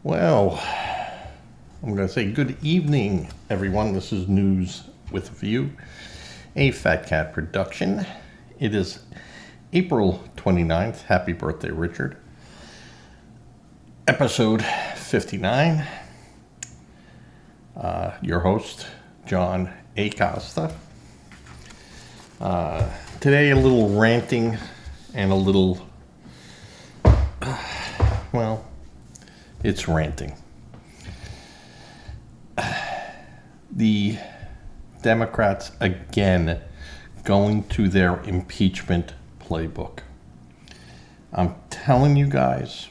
Well, I'm going to say good evening, everyone. This is News with a View, a Fat Cat production. It is April 29th. Happy birthday, Richard. Episode 59. Your host, John Acosta. Today, a little ranting and a little, well, it's ranting. The Democrats again going to their impeachment playbook. I'm telling you guys,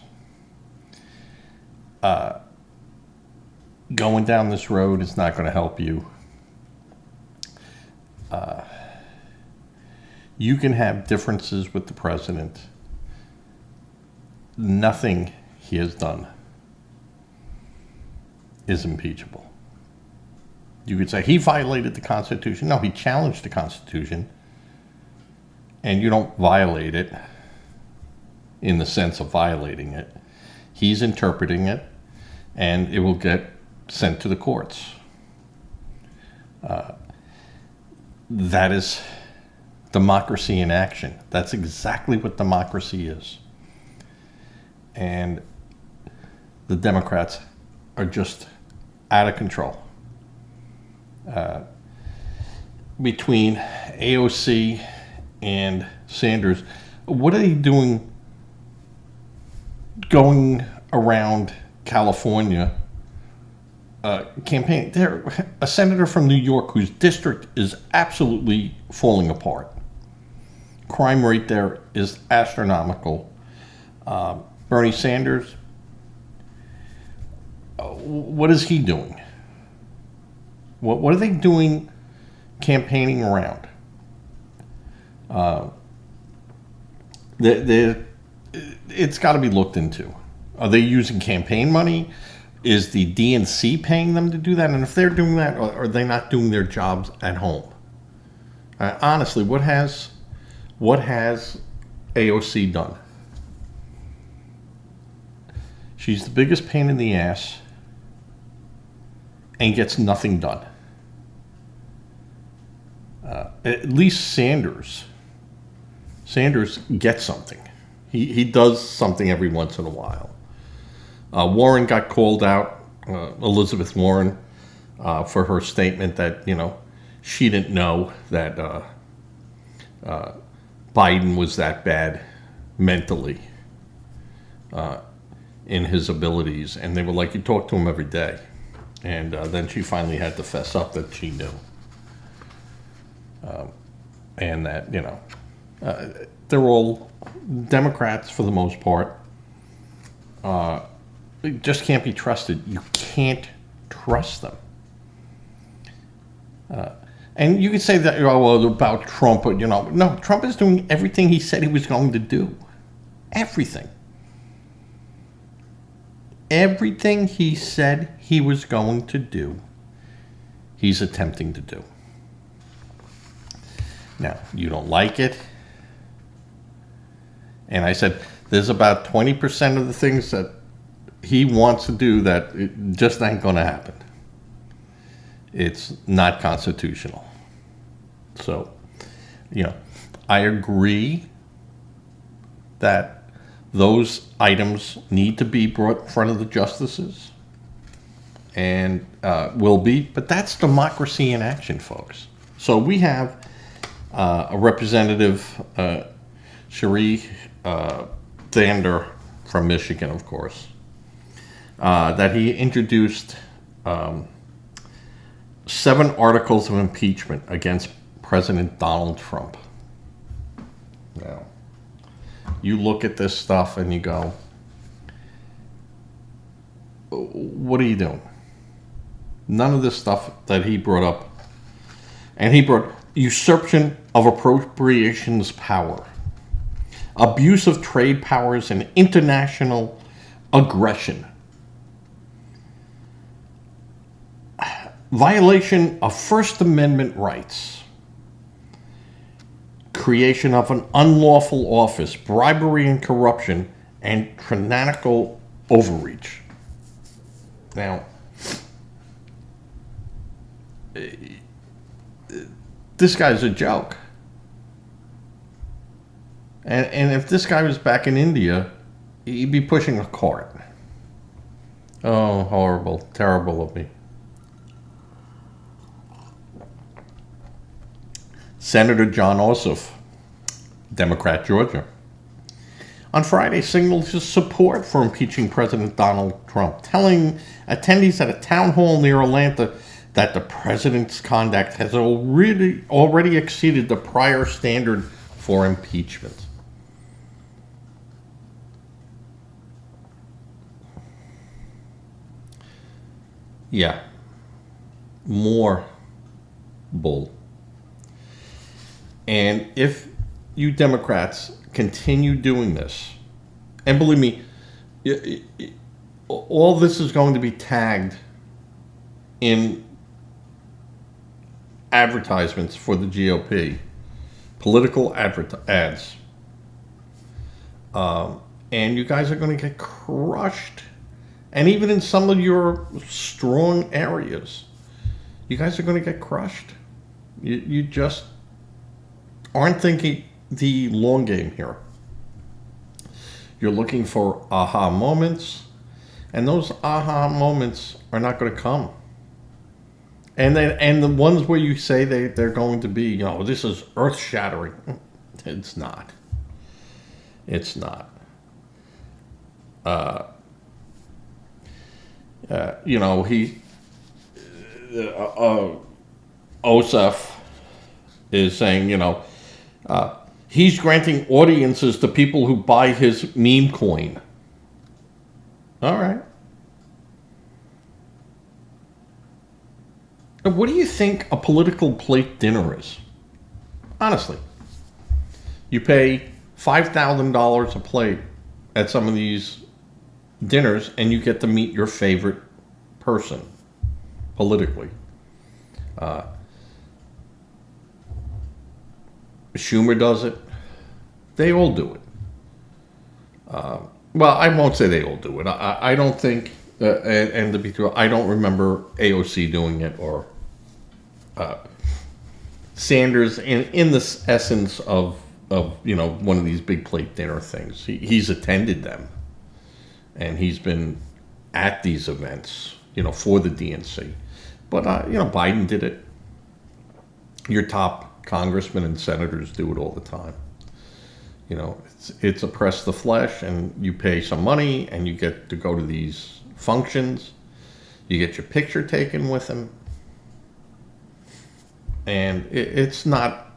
going down this road is not going to help you. You can have differences with the president. Nothing he has done is impeachable. You could say he violated the Constitution. No, he challenged the Constitution. And you don't violate it in the sense of violating it. He's interpreting it, and it will get sent to the courts. That is democracy in action. That's exactly what democracy is. And the Democrats are just out of control. Between AOC and Sanders, what are they doing going around California campaigning? They're a senator from New York whose district is absolutely falling apart. Crime rate there is astronomical. Bernie Sanders, what is he doing? What are they doing campaigning around? It's got to be looked into. Are they using campaign money? Is the DNC paying them to do that? And if they're doing that, are they not doing their jobs at home? Honestly, what has AOC done? She's the biggest pain in the ass and gets nothing done. At least Sanders gets something. He does something every once in a while. Warren got called out, Elizabeth Warren, for her statement that, she didn't know that Biden was that bad mentally in his abilities. And they were like, you talk to him every day. And then she finally had to fess up that she knew. And that, they're all Democrats for the most part. They just can't be trusted. You can't trust them. And you could say that, well, about Trump, but, no, Trump is doing everything he said he was going to do. Everything. Everything he said he was going to do, he's attempting to do. Now, you don't like it. And I said, there's about 20% of the things that he wants to do that it just ain't going to happen. It's not constitutional. So, I agree that those items need to be brought in front of the justices and will be, but that's democracy in action, folks. So we have a representative, Cherie Thander from Michigan, of course, that he introduced 7 articles of impeachment against President Donald Trump. Now, you look at this stuff and you go, what are you doing? None of this stuff that he brought up. And he brought usurpation of appropriations power, abuse of trade powers, and international aggression, violation of First Amendment rights, creation of an unlawful office, bribery and corruption, and tyrannical overreach. Now, this guy's a joke. And if this guy was back in India, he'd be pushing a cart. Oh, horrible, terrible of me. Senator John Ossoff, Democrat, Georgia, on Friday signaled his support for impeaching President Donald Trump, telling attendees at a town hall near Atlanta that the president's conduct has already exceeded the prior standard for impeachment. Yeah, more bull. And if you Democrats continue doing this, and believe me, all this is going to be tagged in advertisements for the GOP, political ads. And you guys are going to get crushed. And even in some of your strong areas, you guys are going to get crushed. You just aren't thinking the long game here. You're looking for aha moments, and those aha moments are not going to come. And the ones where you say they're going to be, this is earth-shattering. It's not. It's not. Ossoff is saying, he's granting audiences to people who buy his meme coin. All right. What do you think a political plate dinner is? Honestly. You pay $5,000 a plate at some of these dinners, and you get to meet your favorite person politically. Schumer does it. They all do it. Well, I won't say they all do it. I don't think, and to be true, I don't remember AOC doing it or Sanders in the essence of one of these big plate dinner things. He's attended them, and he's been at these events, for the DNC. But Biden did it. Your top congressmen and senators do it all the time. It's oppress the flesh, and you pay some money, and you get to go to these functions. You get your picture taken with them, and it's not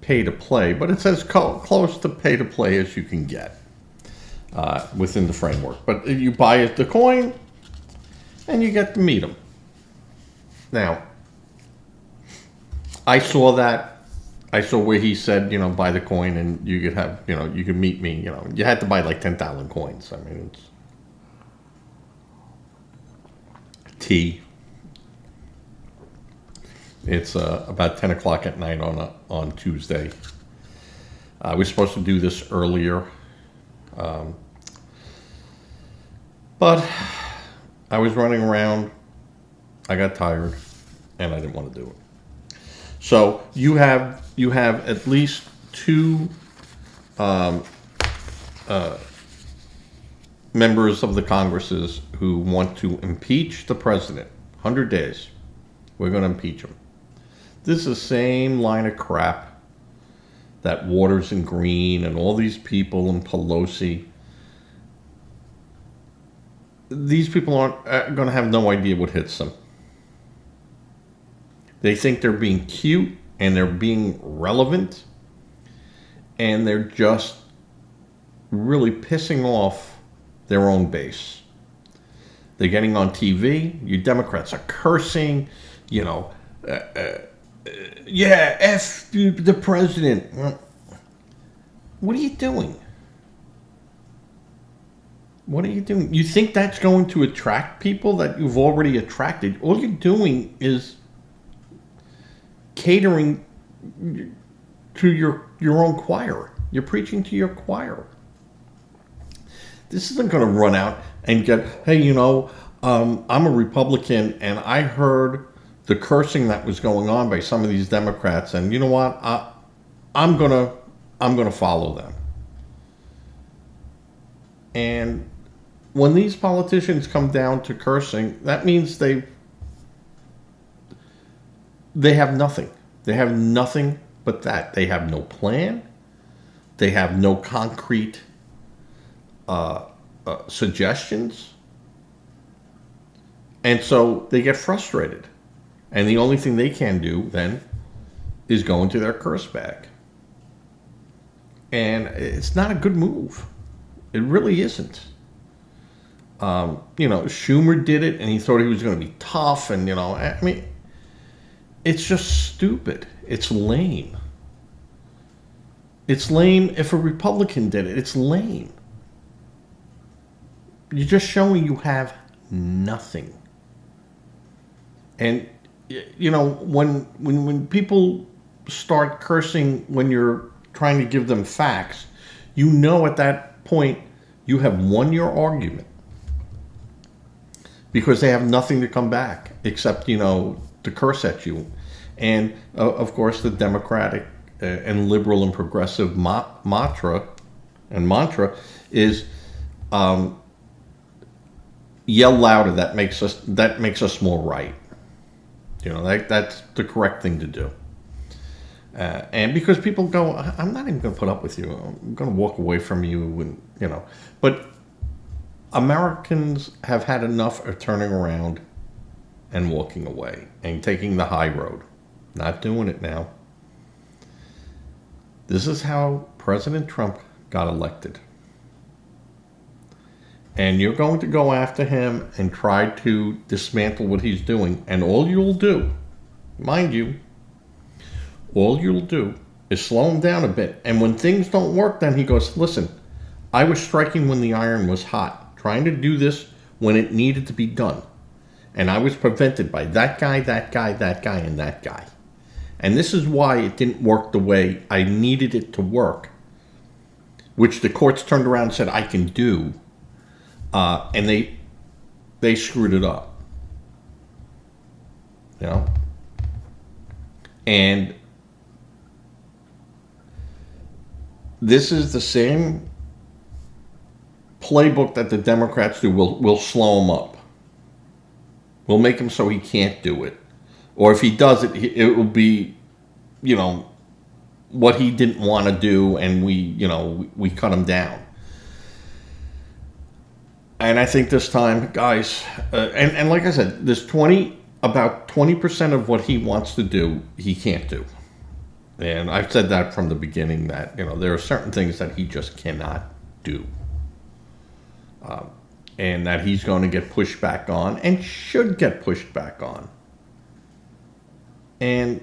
pay to play, but it's as close to pay to play as you can get within the framework. But you buy the coin, and you get to meet them. Now, I saw that. I saw where he said, buy the coin and you could have, you could meet me. You had to buy like 10,000 coins. I mean, it's tea. It's about 10 o'clock at night on Tuesday. We were supposed to do this earlier, but I was running around. I got tired, and I didn't want to do it. So you have at least two members of the Congresses who want to impeach the president. 100 days. We're going to impeach him. This is the same line of crap that Waters and Green and all these people and Pelosi. These people aren't going to have no idea what hits them. They think they're being cute and they're being relevant, and they're just really pissing off their own base. They're getting on TV. You Democrats are cursing, yeah, F the president. What are you doing? What are you doing? You think that's going to attract people that you've already attracted? All you're doing is catering to your own choir. You're preaching to your choir. This isn't going to run out and get, hey, I'm a Republican and I heard the cursing that was going on by some of these Democrats, and you know what? I'm gonna follow them. And when these politicians come down to cursing, that means they have nothing. They have nothing but that. They have no plan. They have no concrete suggestions. And so they get frustrated. And the only thing they can do then is go into their curse bag. And it's not a good move. It really isn't. Schumer did it and he thought he was going to be tough. And, I mean, it's just stupid. It's lame. It's lame if a Republican did it. It's lame. You're just showing you have nothing. And, when people start cursing when you're trying to give them facts, at that point you have won your argument. Because they have nothing to come back except, to curse at you. And, of course, the Democratic and liberal and progressive mantra is yell louder. That makes us more right. That's the correct thing to do. And because people go, I'm not even going to put up with you. I'm going to walk away from you. And, but Americans have had enough of turning around and walking away and taking the high road. Not doing it now. This is how President Trump got elected. And you're going to go after him and try to dismantle what he's doing. And all you'll do, mind you, all you'll do is slow him down a bit. And when things don't work, then he goes, listen, I was striking when the iron was hot, trying to do this when it needed to be done. And I was prevented by that guy, that guy, that guy, and that guy. And this is why it didn't work the way I needed it to work, which the courts turned around and said I can do. And they screwed it up. And this is the same playbook that the Democrats do. We'll slow him up. We'll make him so he can't do it. Or if he does it, it will be, what he didn't want to do, and we cut him down. And I think this time, guys, and like I said, there's about 20% of what he wants to do, he can't do. And I've said that from the beginning, that, there are certain things that he just cannot do. And that he's going to get pushed back on, and should get pushed back on. And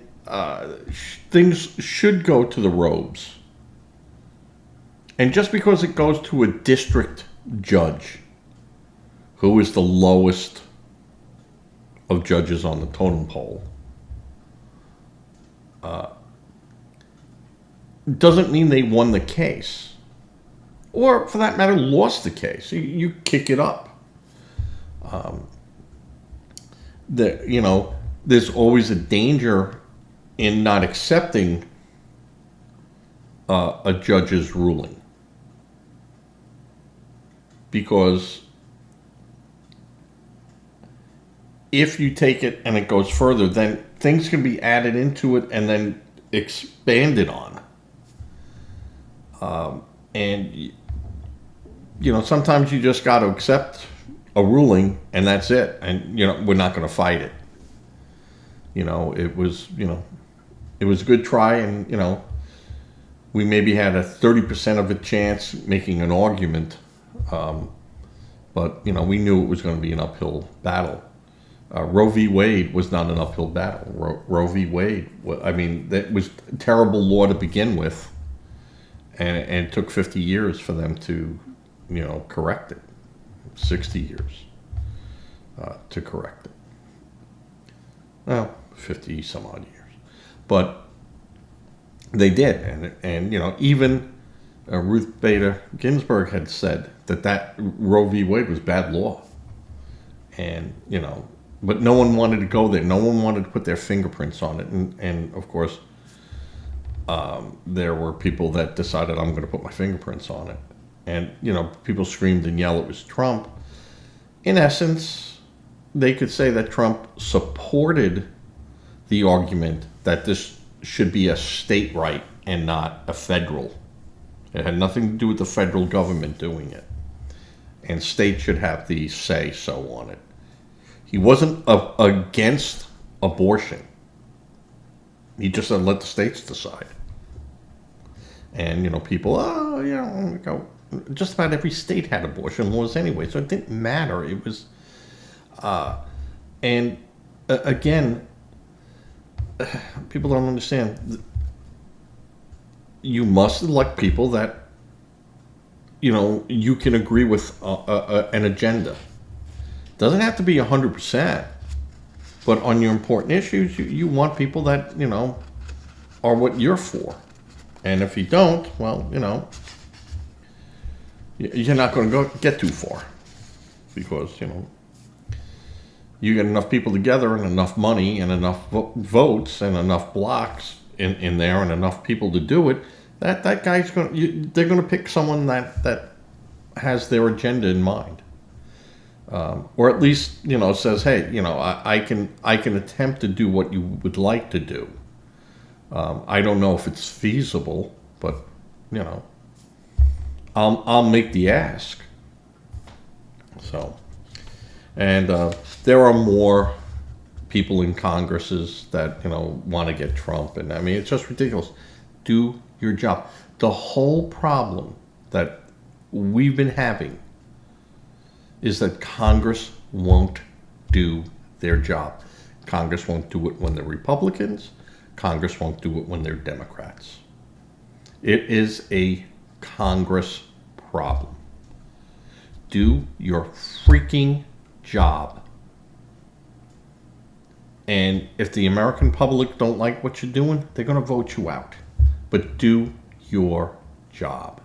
things should go to the robes. And just because it goes to a district judge, who is the lowest of judges on the totem pole, doesn't mean they won the case. Or, for that matter, lost the case. You kick it up. There's always a danger in not accepting a judge's ruling. Because if you take it and it goes further, then things can be added into it and then expanded on. And sometimes you just got to accept a ruling and that's it. And, we're not going to fight it. It was a good try, and, we maybe had a 30% of a chance making an argument. But, we knew it was going to be an uphill battle. Roe v. Wade was not an uphill battle. Roe v. Wade, that was terrible law to begin with. And it took 50 years for them to, correct it. 60 years to correct it. Well, 50 some odd years. But they did. And even Ruth Bader Ginsburg had said that Roe v. Wade was bad law. And, but no one wanted to go there. No one wanted to put their fingerprints on it. And of course, there were people that decided, I'm going to put my fingerprints on it. And, people screamed and yelled it was Trump. In essence, they could say that Trump supported the argument that this should be a state right and not a federal. It had nothing to do with the federal government doing it. And states should have the say-so on it. He wasn't against abortion. He just said, let the states decide. And, people, just about every state had abortion laws anyway, so it didn't matter. It was, again, people don't understand. You must elect people that, you can agree with an agenda. Doesn't have to be 100%, but on your important issues, you want people that, are what you're for. And if you don't, well, you're not going to get too far, because, you get enough people together and enough money and enough votes and enough blocks in there and enough people to do it, that guy's they're going to pick someone that has their agenda in mind. Or at least, says, hey, I can attempt to do what you would like to do. I don't know if it's feasible, but, I'll make the ask. So, and there are more people in Congresses that, want to get Trump. And I mean, it's just ridiculous. Do your job. The whole problem that we've been having is that Congress won't do their job. Congress won't do it when they're Republicans. Congress won't do it when they're Democrats. It is a Congress problem. Do your freaking job. And if the American public don't like what you're doing, they're going to vote you out. But do your job.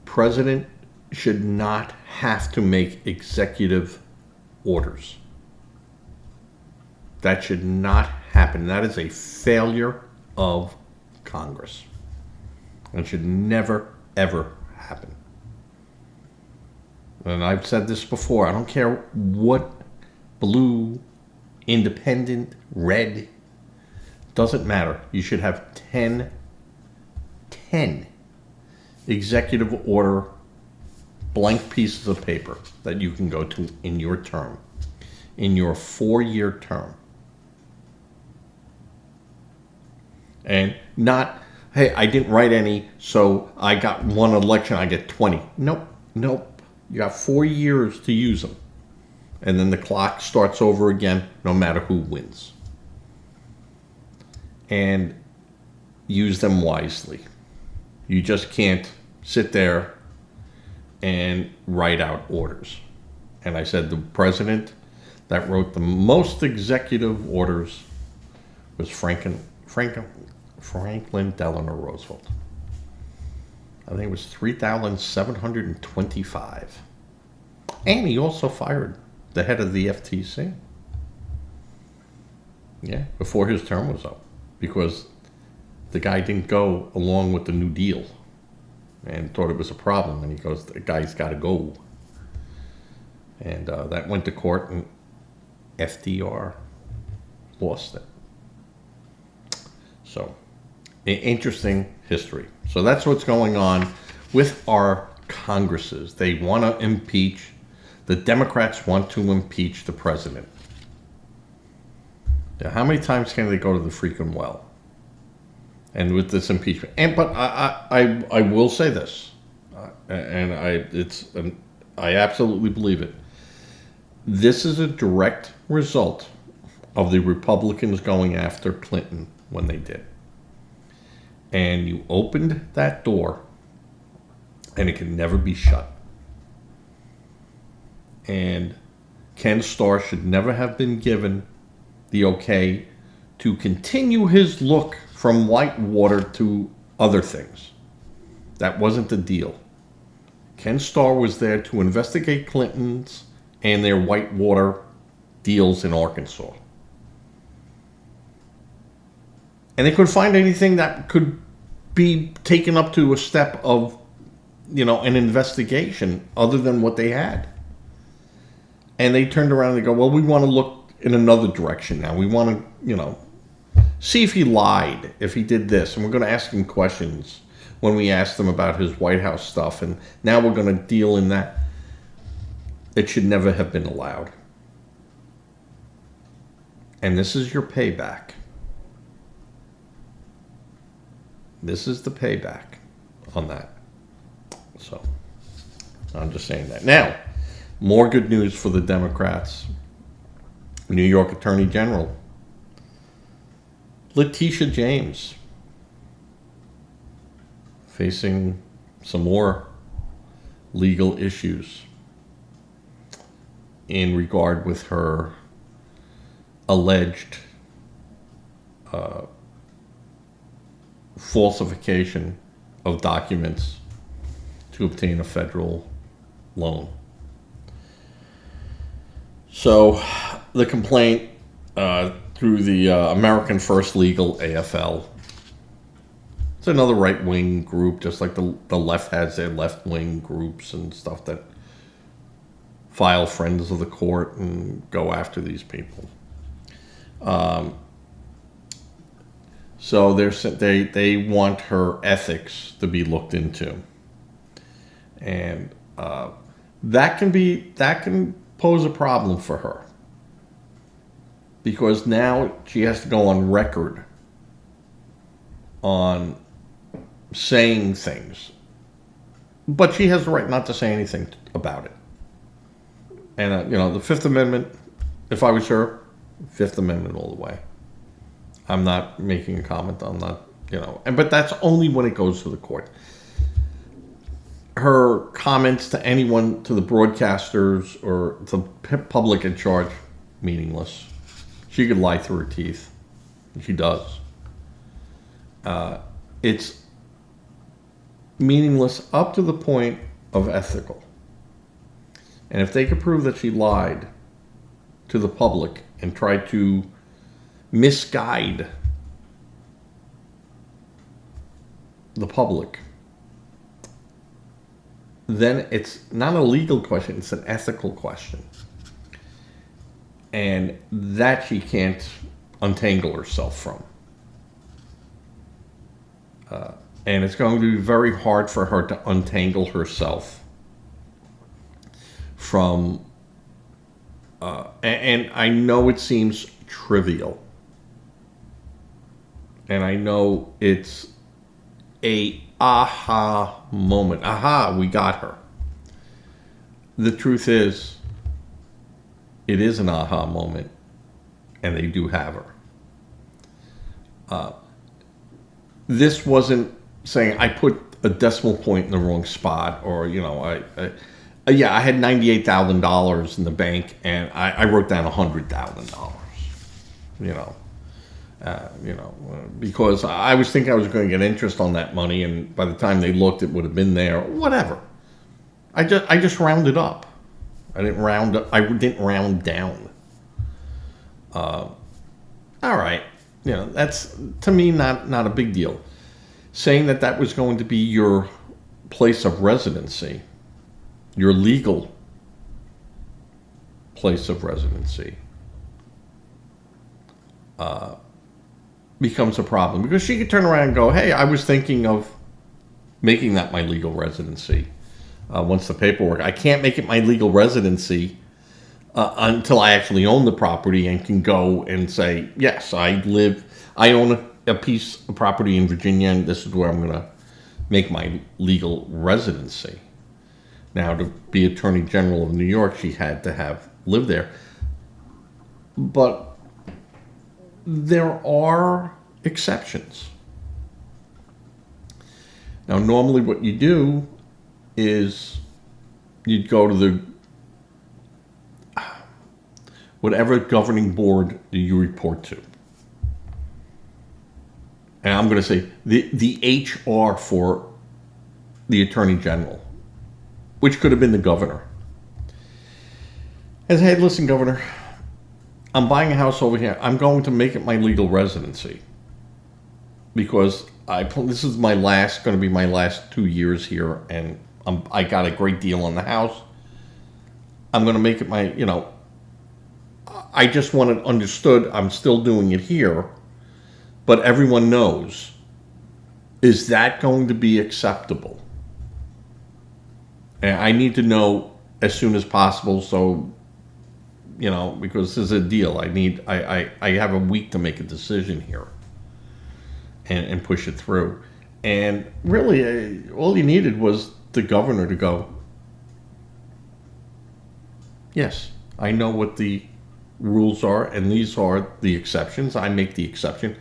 President should not have to make executive orders. That should not happen. That is a failure of Congress. It should never, ever happen. And I've said this before, I don't care what blue, independent, red, doesn't matter. You should have 10 executive order blank pieces of paper that you can go to in your term, in your 4-year term. And not, hey, I didn't write any, so I got one election, I get 20. Nope. You got 4 years to use them. And then the clock starts over again, no matter who wins. And use them wisely. You just can't sit there and write out orders. And I said the president that wrote the most executive orders was Franklin Delano Roosevelt. I think it was 3,725. And he also fired the head of the FTC. Yeah, before his term was up. Because the guy didn't go along with the New Deal and thought it was a problem. And he goes, the guy's got to go. And that went to court, and FDR lost it. So, interesting history. So that's what's going on with our Congresses. They want to impeach. The Democrats want to impeach the president. Now, how many times can they go to the freaking well? And with this impeachment, but I will say this, I absolutely believe it. This is a direct result of the Republicans going after Clinton when they did. And you opened that door, and it can never be shut. And Ken Starr should never have been given the okay to continue his look from Whitewater to other things. That wasn't the deal. Ken Starr was there to investigate Clintons and their whitewater deals in Arkansas. And they couldn't find anything that could be taken up to a step of, an investigation other than what they had. And they turned around and they go, well, we want to look in another direction now. We want to, see if he lied, if he did this. And we're going to ask him questions when we asked him about his White House stuff. And now we're going to deal in that. It should never have been allowed. And this is your payback. This is the payback on that. So, I'm just saying that. Now, more good news for the Democrats. New York Attorney General Letitia James facing some more legal issues in regard with her alleged falsification of documents to obtain a federal loan. So the complaint through the American First Legal, AFL, it's another right-wing group, just like the left has their left-wing groups and stuff that file friends of the court and go after these people. So they want her ethics to be looked into, and that can pose a problem for her, because now she has to go on record on saying things, but she has the right not to say anything about it. And the Fifth Amendment, if I was her, Fifth Amendment all the way. I'm not making a comment on that, but that's only when it goes to the court. Her comments to anyone, to the broadcasters or the public in charge, meaningless. She could lie through her teeth. She does. It's meaningless up to the point of ethical. And if they could prove that she lied to the public and tried to misguide the public, then it's not a legal question, it's an ethical question. And that she can't untangle herself from. And it's going to be very hard for her to untangle herself from, and I know it seems trivial. And I know it's a aha moment. Aha, we got her. The truth is, it is an aha moment, and they do have her. This wasn't saying I put a decimal point in the wrong spot, or I had $98,000 in the bank, and I wrote down $100,000. Because I was thinking I was going to get interest on that money, and by the time they looked, it would have been there. Whatever. I just rounded up. I didn't round up. I didn't round down. All right. That's, to me, not a big deal. Saying that was going to be your place of residency, your legal place of residency, becomes a problem, because she could turn around and go, hey, I was thinking of making that my legal residency. Once the paperwork, I can't make it my legal residency until I actually own the property and can go and say, yes, I own a piece of property in Virginia, and this is where I'm going to make my legal residency. Now, to be Attorney General of New York, she had to have lived there. But there are exceptions. Now, normally what you do is you'd go to the whatever governing board do you report to. and I'm going to say the HR for the Attorney General, which could have been the governor, and say, hey, listen, Governor, I'm buying a house over here. I'm going to make it my legal residency because this is going to be my last 2 years here, and I got a great deal on the house. I'm going to make it my, I just want it understood I'm still doing it here, but everyone knows. Is that going to be acceptable? And I need to know as soon as possible, so because this is a deal. I have a week to make a decision here and push it through. And really, all you needed was the governor to go, yes, I know what the rules are, and these are the exceptions. I make the exception.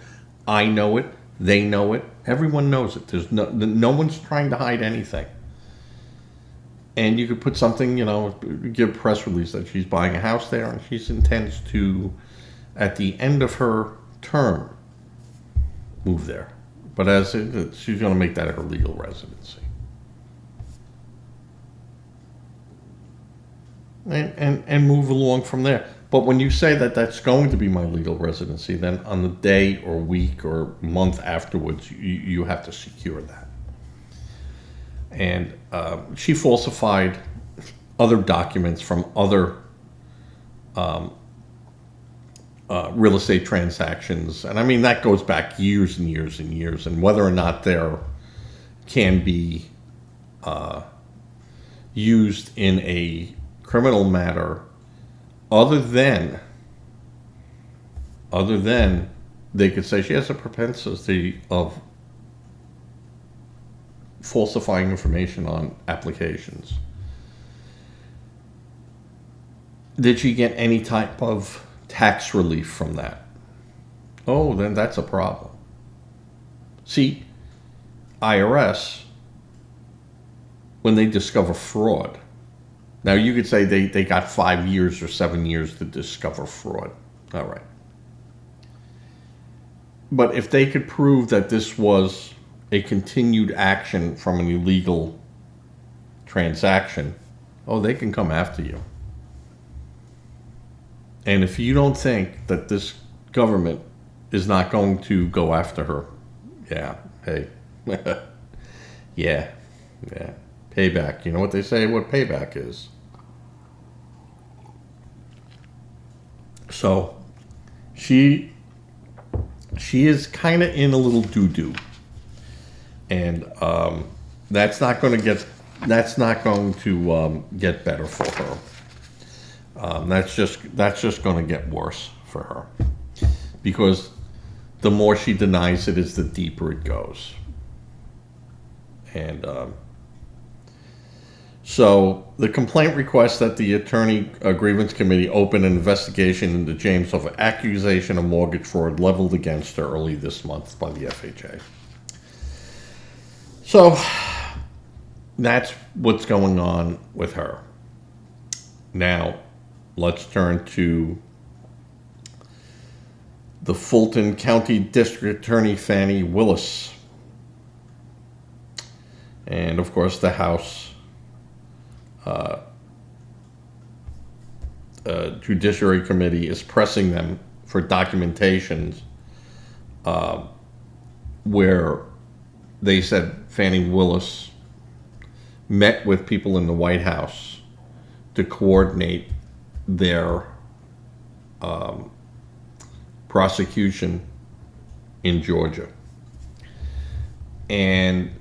I know it. They know it. Everyone knows it. There's no one's trying to hide anything. And you could put something, give a press release that she's buying a house there and she intends to, at the end of her term, move there. But she's going to make that her legal residency. And move along from there. But when you say that that's going to be my legal residency, then on the day or week or month afterwards, you have to secure that. And she falsified other documents from other real estate transactions. And I mean, that goes back years and years and years. And whether or not there can be used in a criminal matter other than they could say she has a propensity of falsifying information on applications. Did she get any type of tax relief from that? Oh, then that's a problem. See, IRS, when they discover fraud, now you could say they got 5 years or 7 years to discover fraud. All right. But if they could prove that this was a continued action from an illegal transaction, oh, they can come after you. And if you don't think that this government is not going to go after her, yeah, hey, yeah, payback. You know what they say what payback is. So she is kind of in a little doo-doo. And that's not going to get better for her. That's just going to get worse for her, because the more she denies it, is the deeper it goes. And so the complaint requests that the Attorney Grievance Committee open an investigation into James over accusation of mortgage fraud leveled against her early this month by the FHA. So that's what's going on with her. Now, let's turn to the Fulton County District Attorney, Fani Williss. And, of course, the House Judiciary Committee is pressing them for documentations where they said Fani Williss met with people in the White House to coordinate their prosecution in Georgia. And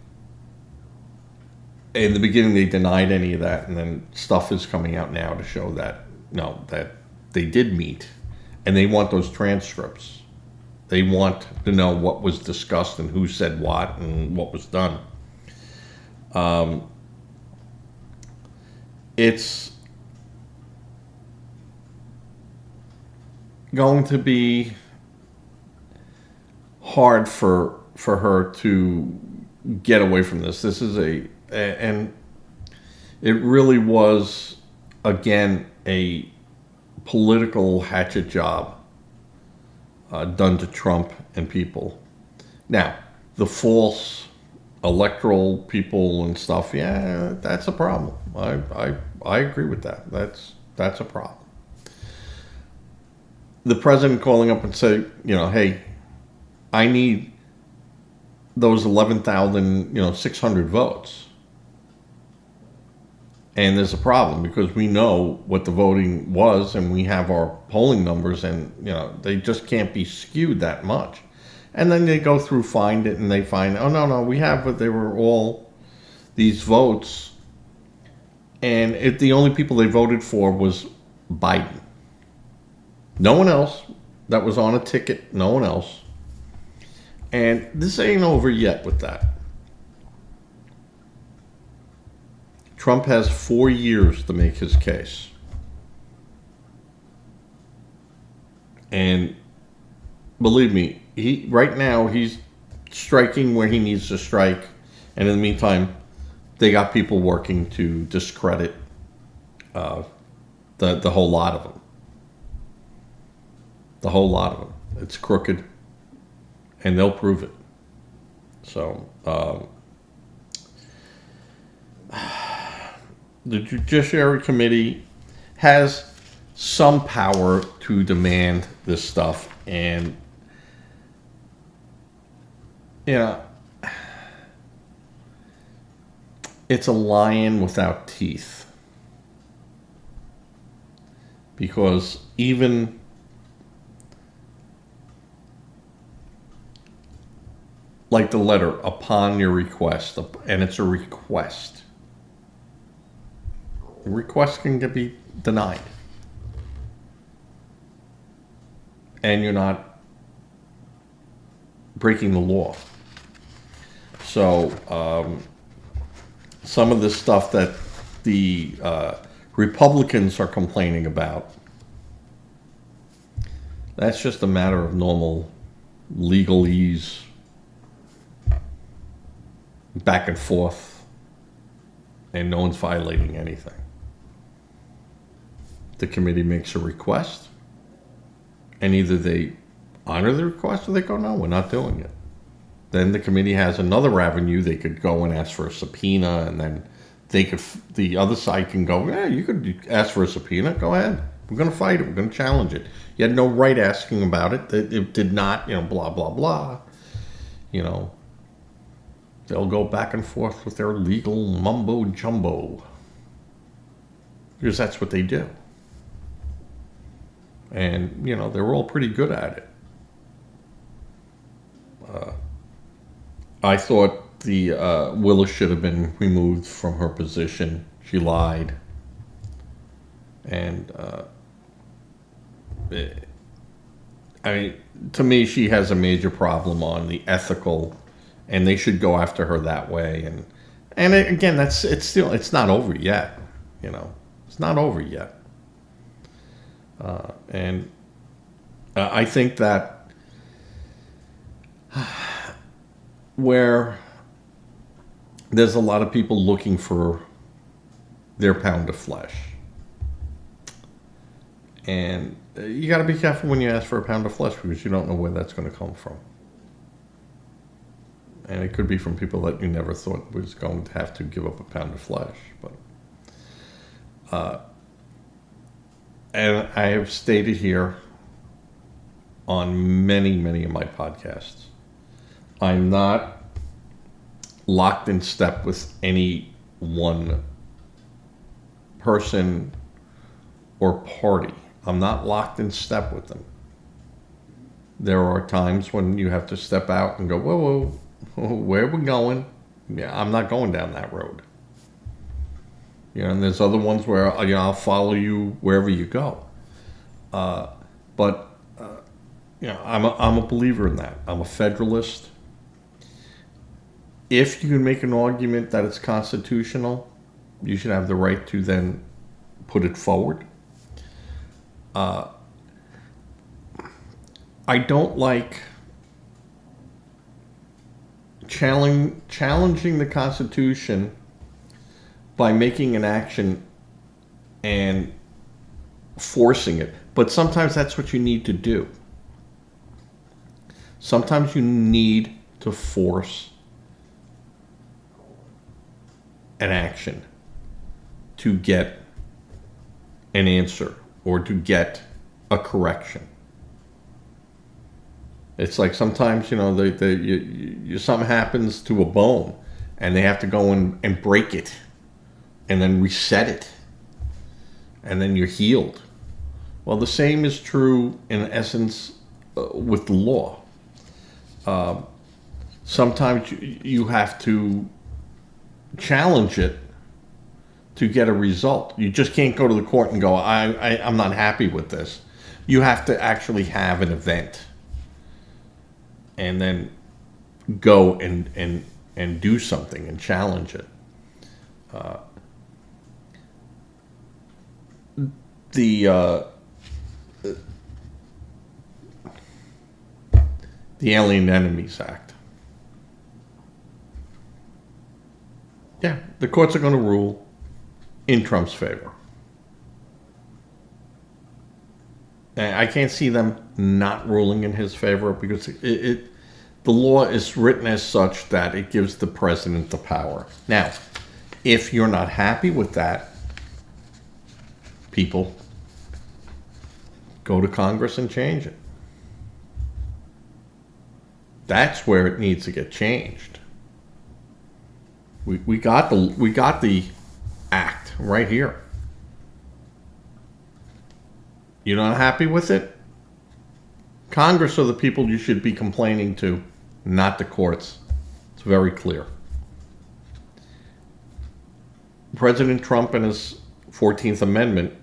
in the beginning, they denied any of that, and then stuff is coming out now to show that, no, that they did meet, and they want those transcripts. They want to know what was discussed and who said what and what was done. It's going to be hard for her to get away from this. This is and it really was, again, a political hatchet job done to Trump and people. Now, the false electoral people and stuff, yeah, that's a problem. I agree with that. That's a problem. The president calling up and say, hey, I need those 11,600 votes. And there's a problem because we know what the voting was and we have our polling numbers and, they just can't be skewed that much. And then they go through, find it, and they find, oh, no, we have, but they were all these votes. And the only people they voted for was Biden. No one else that was on a ticket, no one else. And this ain't over yet with that. Trump has 4 years to make his case. And believe me, right now he's striking where he needs to strike. And in the meantime, they got people working to discredit the whole lot of them. The whole lot of them. It's crooked. And they'll prove it. So, the Judiciary Committee has some power to demand this stuff. And, it's a lion without teeth. Because even like the letter, upon your request, and it's a request. A request can be denied. And you're not breaking the law. So, some of the stuff that the Republicans are complaining about, that's just a matter of normal legalese, back and forth, and no one's violating anything. The committee makes a request, and either they honor the request or they go, no, we're not doing it. Then the committee has another avenue. They could go and ask for a subpoena, and then the other side can go, yeah, you could ask for a subpoena. Go ahead. We're going to fight it. We're going to challenge it. You had no right asking about it. It did not, blah, blah, blah. They'll go back and forth with their legal mumbo jumbo. Because that's what they do. And, they're all pretty good at it. I thought the Williss should have been removed from her position. She lied. And, to me, she has a major problem on the ethical, and they should go after her that way. And again, it's not over yet. It's not over yet. And I think that where there's a lot of people looking for their pound of flesh, and you got to be careful when you ask for a pound of flesh because you don't know where that's going to come from. And it could be from people that you never thought was going to have to give up a pound of flesh. But and I have stated here on many, many of my podcasts, I'm not locked in step with any one person or party. I'm not locked in step with them. There are times when you have to step out and go, whoa, where are we going? Yeah, I'm not going down that road. And there's other ones where, I'll follow you wherever you go. But I'm a believer in that. I'm a federalist. If you can make an argument that it's constitutional, you should have the right to then put it forward. I don't like challenging the Constitution by making an action and forcing it. But sometimes that's what you need to do. Sometimes you need to force an action to get an answer or to get a correction. It's like sometimes, something happens to a bone and they have to go and break it and then reset it, and then you're healed. Well, the same is true in essence with the law. Sometimes you have to challenge it to get a result. You just can't go to the court and go, I'm not happy with this. You have to actually have an event and then go and do something and challenge it. The Alien Enemies Act. Yeah, the courts are going to rule in Trump's favor. And I can't see them not ruling in his favor because the law is written as such that it gives the president the power. Now, if you're not happy with that, people go to Congress and change it. That's where it needs to get changed. We got the act right here. You're not happy with it? Congress are the people you should be complaining to, not the courts. It's very clear. President Trump and his 14th Amendment.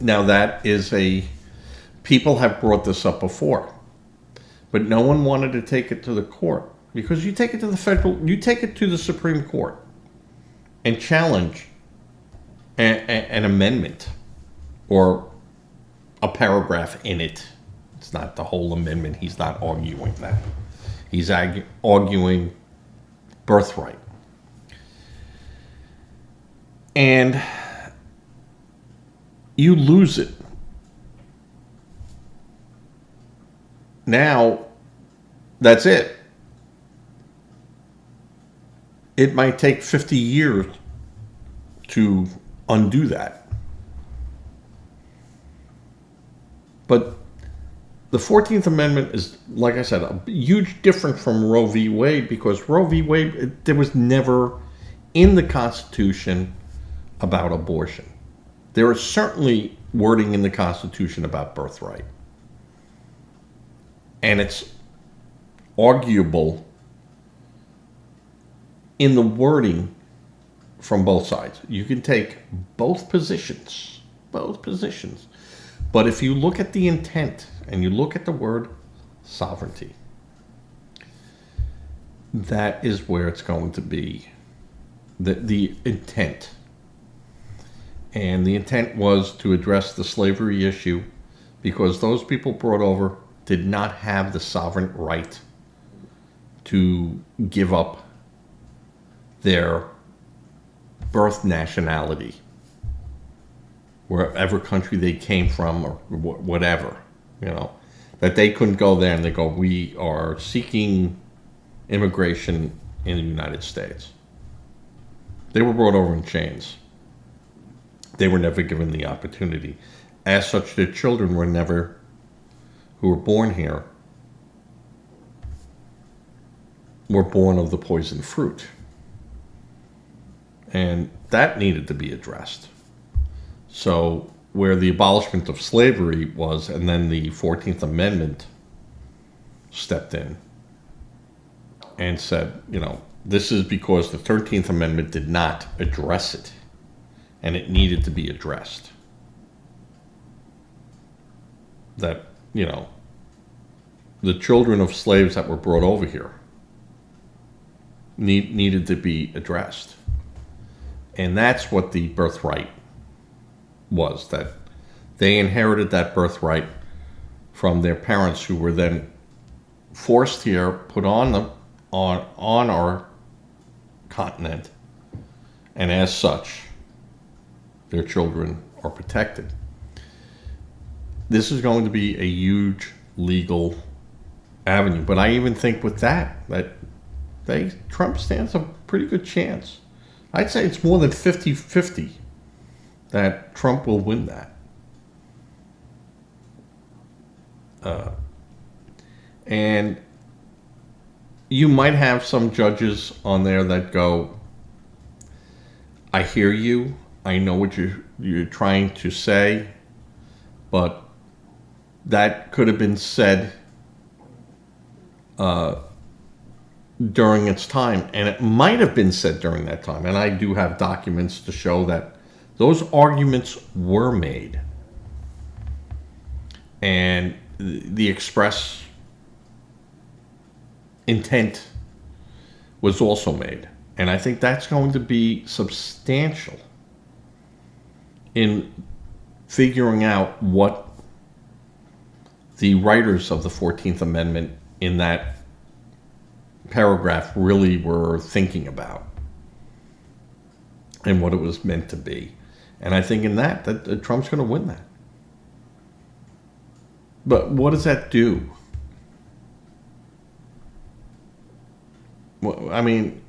Now that is people have brought this up before, but no one wanted to take it to the court because you take it to the Supreme Court and challenge an amendment or a paragraph in it. It's not the whole amendment. He's not arguing that. He's arguing birthright. And you lose it. Now, that's it. It might take 50 years to undo that. But the 14th Amendment is, like I said, a huge difference from Roe v. Wade, because Roe v. Wade, there was never in the Constitution about abortion. There is certainly wording in the Constitution about birthright. And it's arguable in the wording from both sides. You can take both positions. But if you look at the intent and you look at the word sovereignty, that is where it's going to be. The intent. And the intent was to address the slavery issue because those people brought over did not have the sovereign right to give up their birth nationality, wherever country they came from or whatever, that they couldn't go there and they go, we are seeking immigration in the United States. They were brought over in chains. They were never given the opportunity. As such, their children who were born here, were born of the poison fruit. And that needed to be addressed. So where the abolishment of slavery was, and then the 14th Amendment stepped in and said, this is because the 13th Amendment did not address it. And it needed to be addressed. That, the children of slaves that were brought over here needed to be addressed. And that's what the birthright was, that they inherited that birthright from their parents who were then forced here, put on our continent, and as such, their children are protected. This is going to be a huge legal avenue. But I even think with that Trump stands a pretty good chance. I'd say it's more than 50-50 that Trump will win that. And you might have some judges on there that go, I hear you, I know what you're trying to say, but that could have been said during its time, and it might have been said during that time. And I do have documents to show that those arguments were made, and the express intent was also made. And I think that's going to be substantial in figuring out what the writers of the 14th Amendment in that paragraph really were thinking about and what it was meant to be. And I think in that Trump's going to win that. But what does that do? Well, I mean,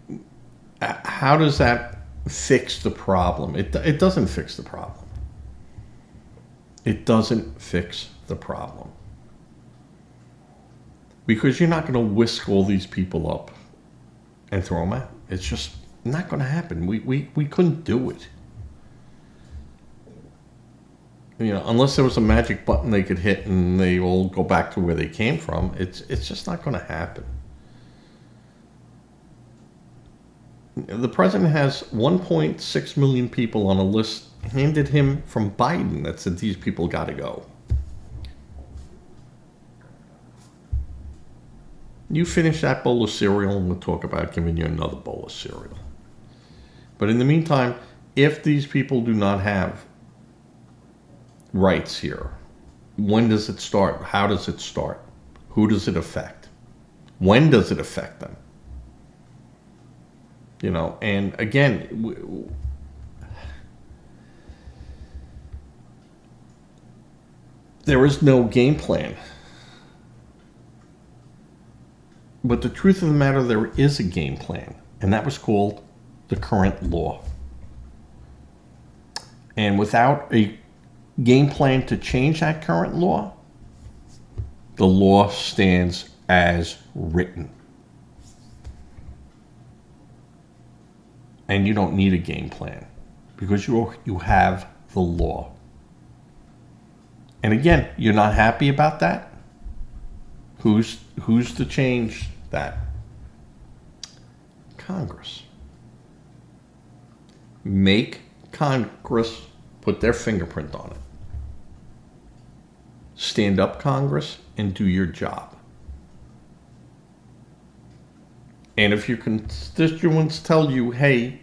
how does that fix the problem? It doesn't fix the problem. It doesn't fix the problem. Because you're not going to whisk all these people up and throw them out. It's just not going to happen. We couldn't do it. You know, unless there was a magic button they could hit and they all go back to where they came from, it's just not going to happen. The president has 1.6 million people on a list handed him from Biden that said these people got to go. You finish that bowl of cereal and we'll talk about giving you another bowl of cereal. But in the meantime, if these people do not have rights here, when does it start? How does it start? Who does it affect? When does it affect them? You know, and again, there is no game plan. But the truth of the matter, there is a game plan, and that was called the current law. And without a game plan to change that current law, the law stands as written. And you don't need a game plan because you have the law. And again, you're not happy about that? Who's to change that? Congress. Make Congress put their fingerprint on it. Stand up, Congress, and do your job. And if your constituents tell you, hey,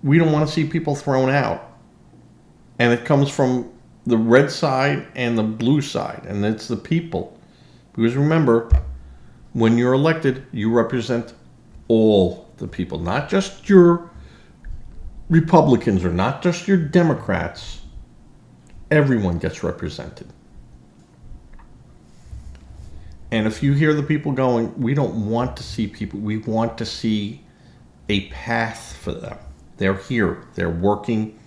we don't want to see people thrown out, and it comes from the red side and the blue side, and it's the people. Because remember, when you're elected, you represent all the people, not just your Republicans or not just your Democrats. Everyone gets represented. And if you hear the people going, we don't want to see people, we want to see a path for them. They're here, they're working.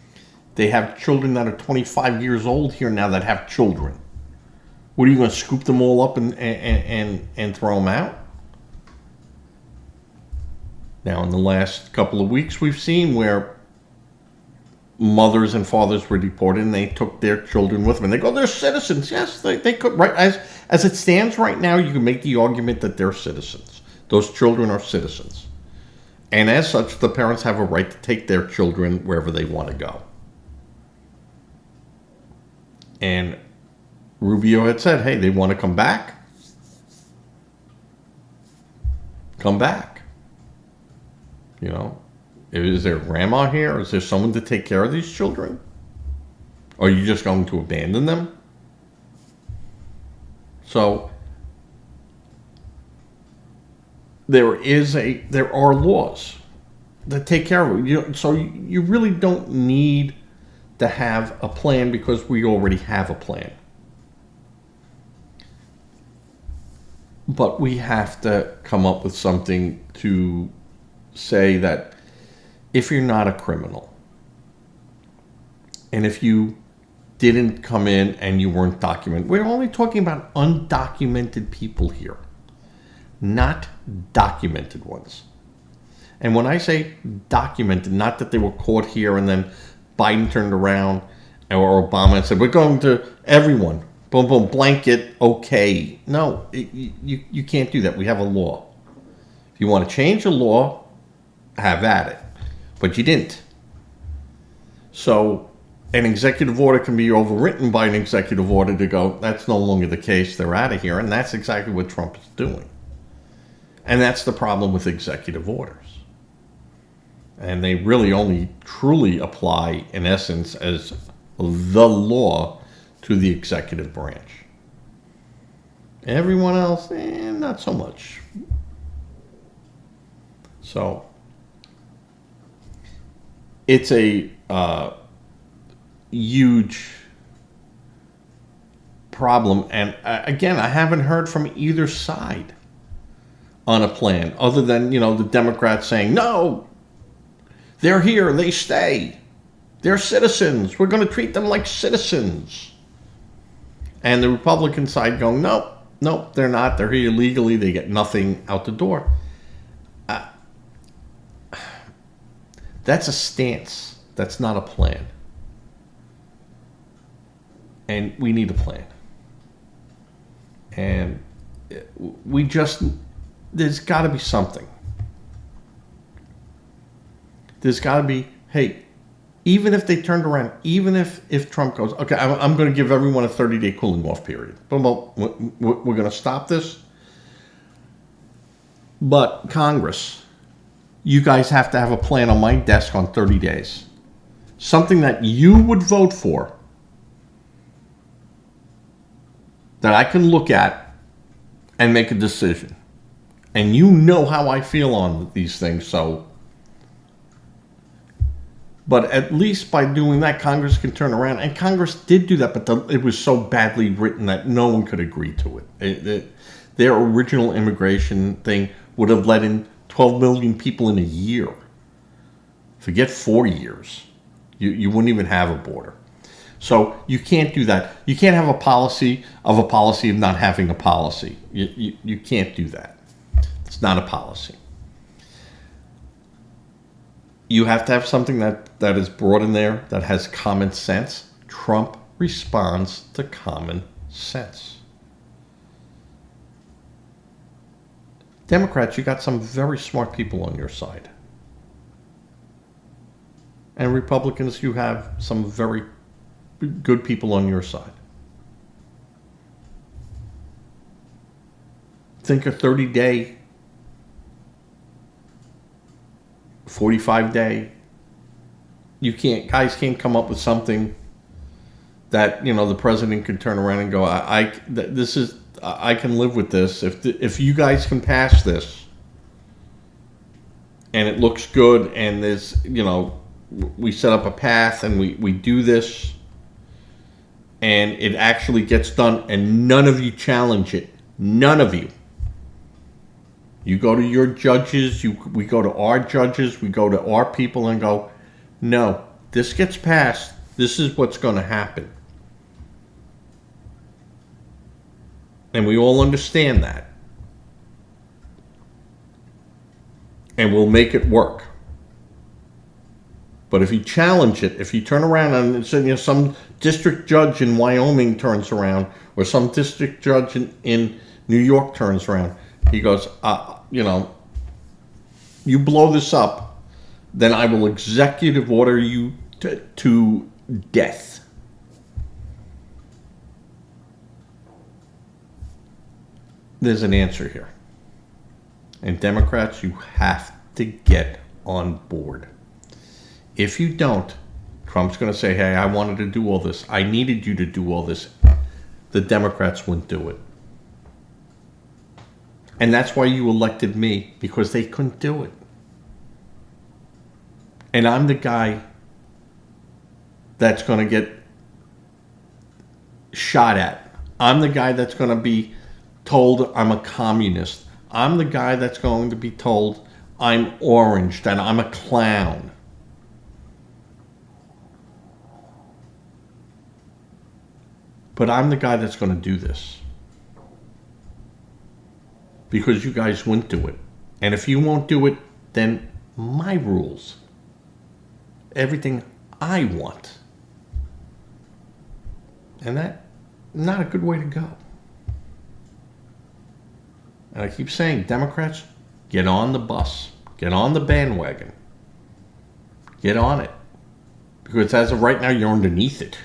They have children that are 25 years old here now that have children. What, are you going to scoop them all up and throw them out? Now, in the last couple of weeks, we've seen where mothers and fathers were deported and they took their children with them. And they go, they're citizens. Yes, they could. Right, as it stands right now, you can make the argument that they're citizens. Those children are citizens. And as such, the parents have a right to take their children wherever they want to go. And Rubio had said, hey, they want to come back? Come back. You know, is there grandma here? Is there someone to take care of these children? Or are you just going to abandon them? So there are laws that take care of it. So you really don't need to have a plan because we already have a plan. But we have to come up with something to say that if you're not a criminal, and if you didn't come in and you weren't documented, we're only talking about undocumented people here, not documented ones. And when I say documented, not that they were caught here and then Biden turned around or Obama and said, we're going to everyone, boom, boom, blanket, okay. No, you can't do that. We have a law. If you want to change the law, have at it. But you didn't. So an executive order can be overwritten by an executive order to go, that's no longer the case, they're out of here. And that's exactly what Trump is doing. And that's the problem with executive orders. And they really only truly apply, in essence, as the law to the executive branch. Everyone else, not so much. So it's a huge problem. And again, I haven't heard from either side on a plan other than, the Democrats saying, no, they're here, they stay. They're citizens. We're going to treat them like citizens. And the Republican side going, nope, they're not. They're here illegally. They get nothing out the door. That's a stance. That's not a plan. And we need a plan. And there's got to be something. There's got to be, hey, even if they turned around, even if Trump goes, okay, I'm going to give everyone a 30-day cooling off period. We're going to stop this. But Congress, you guys have to have a plan on my desk on 30 days. Something that you would vote for, that I can look at and make a decision. And you know how I feel on these things, so. But at least by doing that, Congress can turn around. And Congress did do that, but it was so badly written that no one could agree to it. Their original immigration thing would have let in 12 million people in a year. Forget 4 years. You wouldn't even have a border. So you can't do that. You can't have a policy of not having a policy. You can't do that. It's not a policy. You have to have something that is brought in there that has common sense. Trump responds to common sense. Democrats, you got some very smart people on your side. And Republicans, you have some very good people on your side. Think a 30-day, 45-day. Guys can't come up with something that, the president can turn around and go, I can live with this. If you guys can pass this and it looks good and there's, we set up a path and we do this and it actually gets done and none of you challenge it. None of you. You go to your judges, we go to our judges, we go to our people and go, no, this gets passed. This is what's going to happen. And we all understand that. And we'll make it work. But if you challenge it, if you turn around and some district judge in Wyoming turns around, or some district judge in New York turns around, he goes, you blow this up, then I will executive order you to death. There's an answer here. And Democrats, you have to get on board. If you don't, Trump's going to say, hey, I wanted to do all this. I needed you to do all this. The Democrats wouldn't do it. And that's why you elected me, because they couldn't do it. And I'm the guy that's going to get shot at. I'm the guy that's going to be told I'm a communist. I'm the guy that's going to be told I'm orange, that I'm a clown. But I'm the guy that's going to do this. Because you guys won't do it. And if you won't do it, then my rules. Everything I want. And that's not a good way to go. And I keep saying, Democrats, get on the bus. Get on the bandwagon. Get on it. Because as of right now, you're underneath it.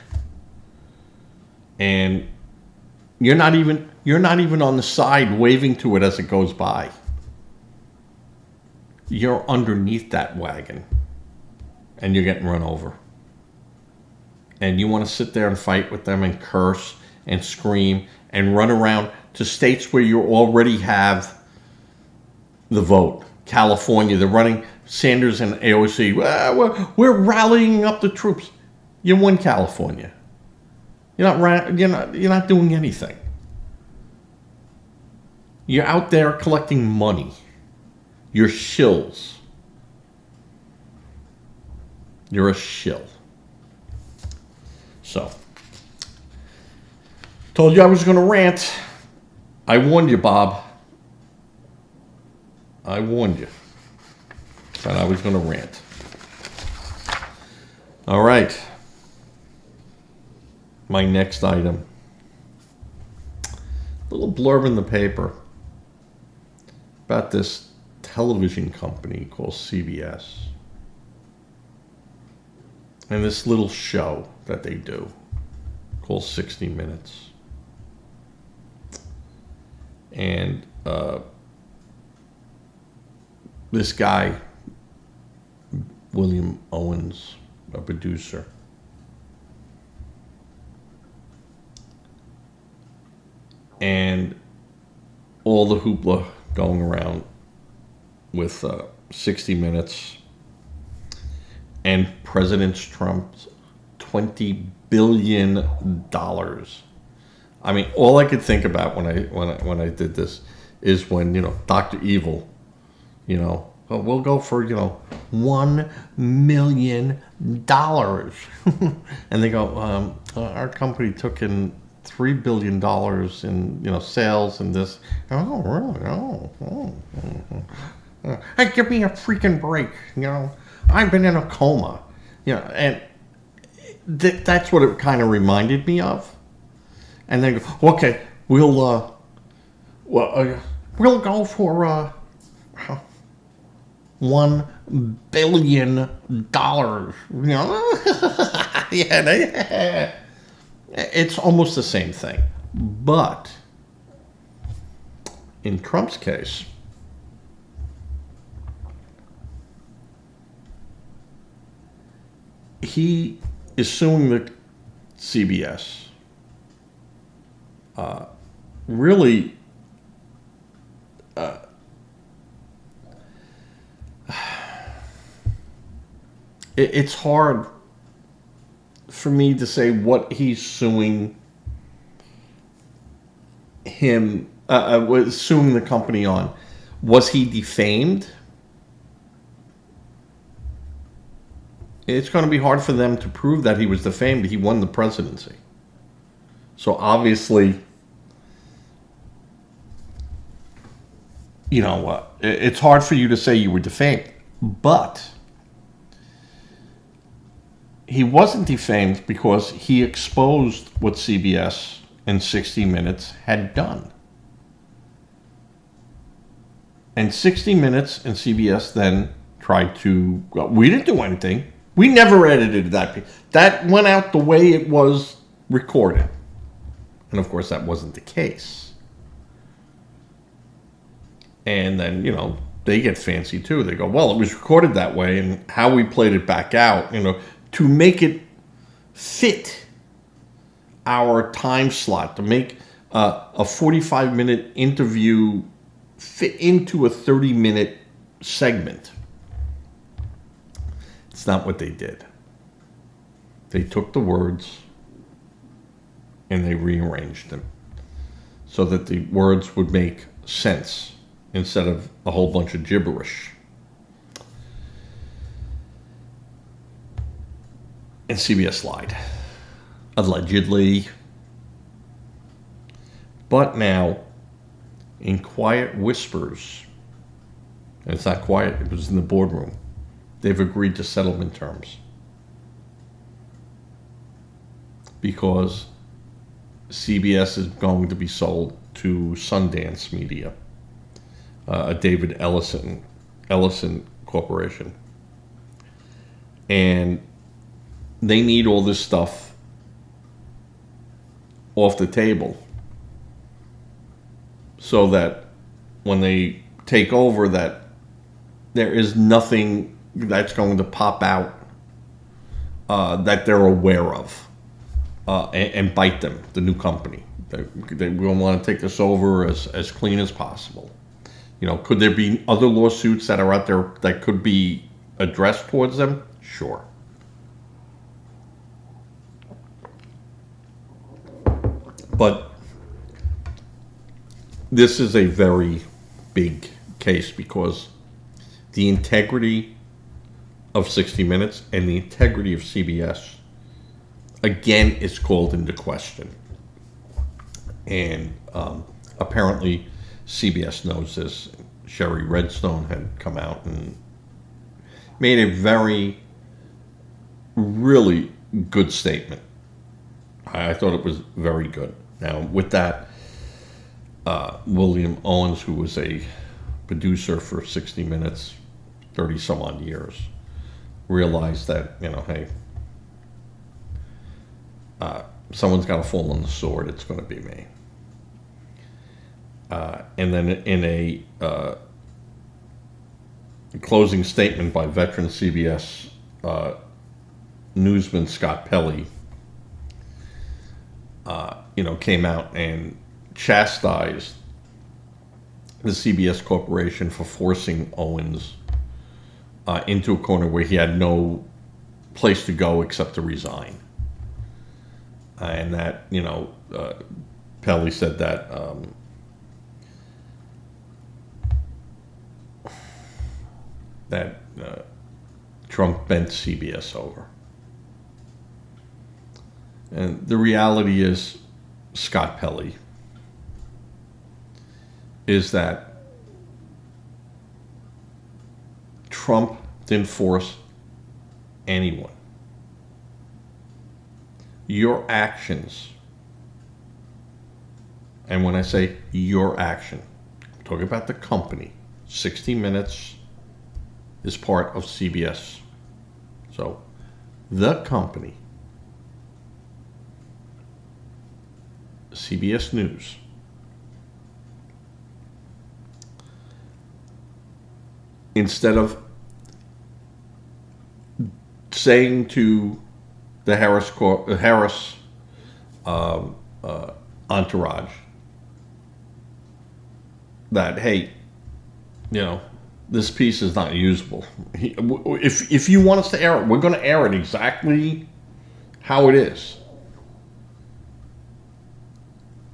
And you're not even on the side waving to it as it goes by. You're underneath that wagon. And you're getting run over. And you want to sit there and fight with them and curse and scream and run around to states where you already have the vote. California, they're running Sanders and AOC. We're rallying up the troops. You won California. You're not doing anything. You're out there collecting money. You're shills. You're a shill. So, told you I was going to rant. I warned you, Bob. I warned you that I was going to rant. All right. My next item. Little blurb in the paper about this television company called CBS. And this little show that they do called 60 Minutes. And this guy, William Owens, a producer, and all the hoopla going around with 60 Minutes and President Trump's $20 billion. I mean, all I could think about when I did this is when, Dr. Evil, we'll go for, $1 million. And they go, our company took in $3 billion in, sales and this. Oh, really? Hey, give me a freaking break. I've been in a coma. And that's what it kind of reminded me of. And then go, okay, we'll go for $1 billion. Yeah, it's almost the same thing. But in Trump's case, he is suing the CBS. Really, it's hard for me to say what he's suing him, suing the company on. Was he defamed? It's going to be hard for them to prove that he was defamed. He won the presidency. So obviously, it's hard for you to say you were defamed. But he wasn't defamed because he exposed what CBS and 60 Minutes had done. And 60 Minutes and CBS then tried to, we didn't do anything. We never edited that. That went out the way it was recorded. And of course, that wasn't the case. And then, they get fancy too. They go, well, it was recorded that way, and how we played it back out, to make it fit our time slot, to make a 45-minute interview fit into a 30-minute segment. It's not what they did. They took the words and they rearranged them. so that the words would make sense instead of a whole bunch of gibberish. And CBS lied, allegedly. But now, in quiet whispers, and it's not quiet, it was in the boardroom, they've agreed to settlement terms. Because CBS is going to be sold to Sundance Media, a David Ellison corporation. And they need all this stuff off the table so that when they take over, that there is nothing that's going to pop out that they're aware of and bite them, the new company. They will want to take this over as clean as possible. You know, could there be other lawsuits that are out there that could be addressed towards them? Sure. But this is a very big case because the integrity of 60 Minutes and the integrity of CBS, again, is called into question. And apparently CBS knows this. Sherry Redstone had come out and made a really good statement. I thought it was very good. Now, with that, William Owens, who was a producer for 60 Minutes, 30 some odd years, realized that, you know, hey, someone's got to fall on the sword. It's going to be me. And then in a closing statement by veteran CBS newsman Scott Pelley, came out and chastised the CBS Corporation for forcing Owens into a corner where he had no place to go except to resign. And that, Pelley said that Trump bent CBS over. And the reality is, Scott Pelley, is that Trump didn't force anyone. Your actions, and when I say your action, I'm talking about the company. 60 Minutes is part of CBS. So, the company, CBS News, instead of saying to the Harris entourage that, hey, this piece is not usable. If you want us to air it, we're going to air it exactly how it is.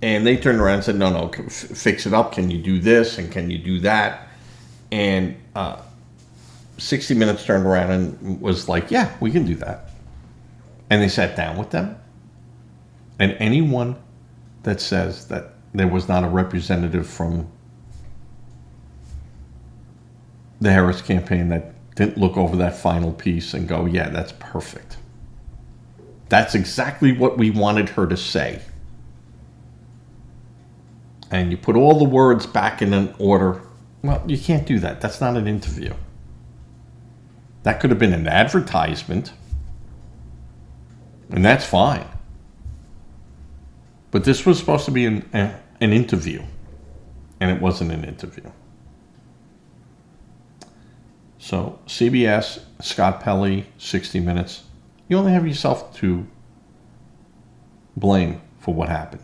And they turned around and said, no, fix it up. Can you do this? And can you do that? And 60 Minutes turned around and was like, yeah, we can do that. And they sat down with them. And anyone that says that there was not a representative from the Harris campaign that didn't look over that final piece and go, yeah, that's perfect. That's exactly what we wanted her to say. And you put all the words back in an order. Well, you can't do that. That's not an interview. That could have been an advertisement. And that's fine. But this was supposed to be an interview. And it wasn't an interview. So, CBS, Scott Pelley, 60 Minutes, you only have yourself to blame for what happened.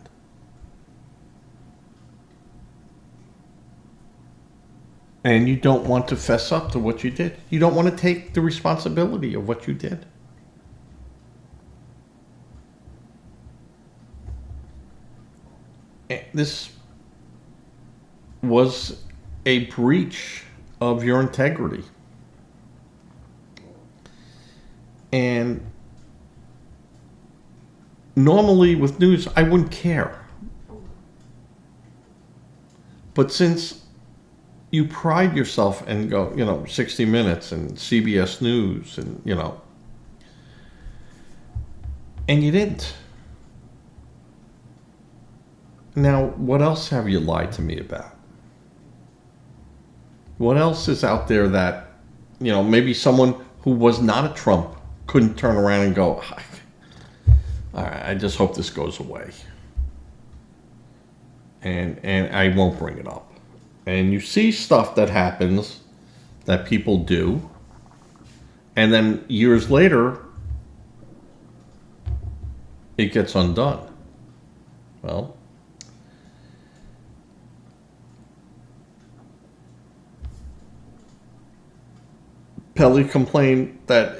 And you don't want to fess up to what you did. You don't want to take the responsibility of what you did. This was a breach of your integrity. And normally with news, I wouldn't care. But since you pride yourself and go, 60 Minutes and CBS News and, and you didn't. Now, what else have you lied to me about? What else is out there that, maybe someone who was not a Trump couldn't turn around and go, all right, I just hope this goes away. And I won't bring it up. And you see stuff that happens that people do, and then years later, it gets undone. Well, Pelly complained that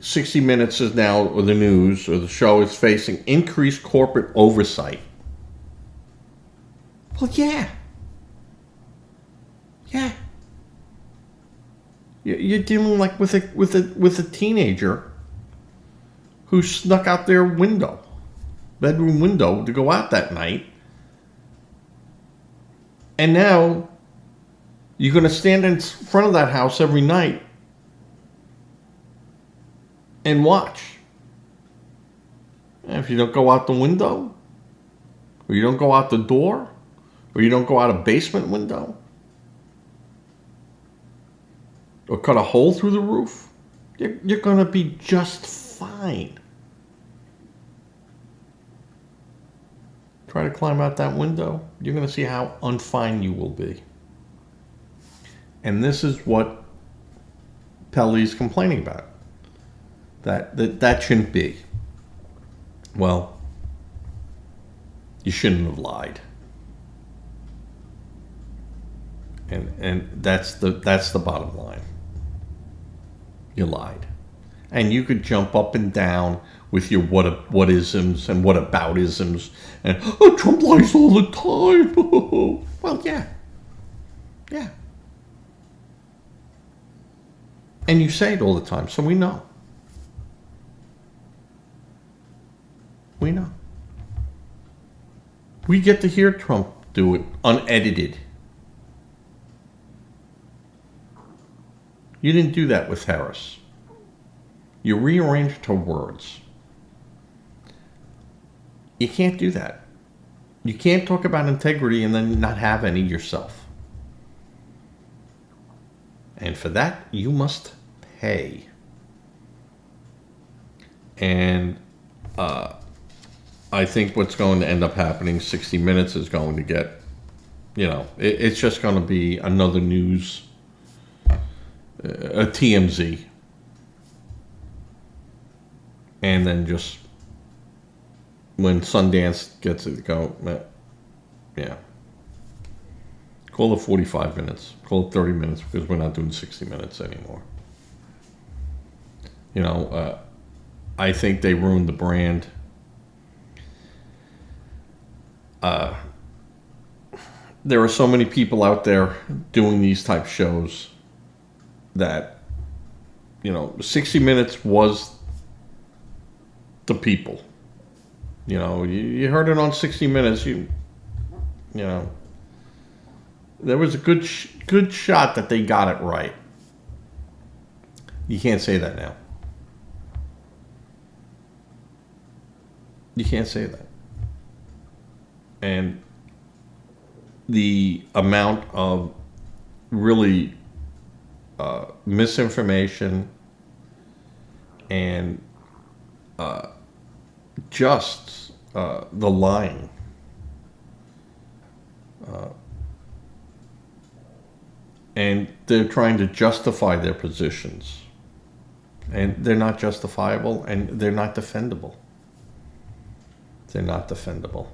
60 Minutes is now, or the news, or the show is facing increased corporate oversight. Well, yeah. You're dealing like with a teenager who snuck out their bedroom window to go out that night, and now you're going to stand in front of that house every night and watch. And if you don't go out the window, or you don't go out the door, or you don't go out a basement window, or cut a hole through the roof, you're going to be just fine. Try to climb out that window, you're going to see how unfine you will be. And this is what Pelly's complaining about. That shouldn't be. Well, you shouldn't have lied. And that's the bottom line. You lied. And you could jump up and down with your what-isms and what-about-isms and, Trump lies all the time. Well, yeah. And you say it all the time, so we know. We get to hear Trump do it unedited. You didn't do that with Harris. You rearranged her words. You can't do that. You can't talk about integrity and then not have any yourself. And for that, you must pay. And I think what's going to end up happening, 60 Minutes is going to get, it's just going to be another news, a TMZ. And then just when Sundance gets it go, yeah. Call it 45 minutes. Call it 30 minutes because we're not doing 60 Minutes anymore. I think they ruined the brand. There are so many people out there doing these type shows that, 60 Minutes was the people. You heard it on 60 Minutes. There was a good shot that they got it right. You can't say that now. You can't say that. And the amount of really misinformation and just the lying. And they're trying to justify their positions. And they're not justifiable and they're not defendable. They're not defendable.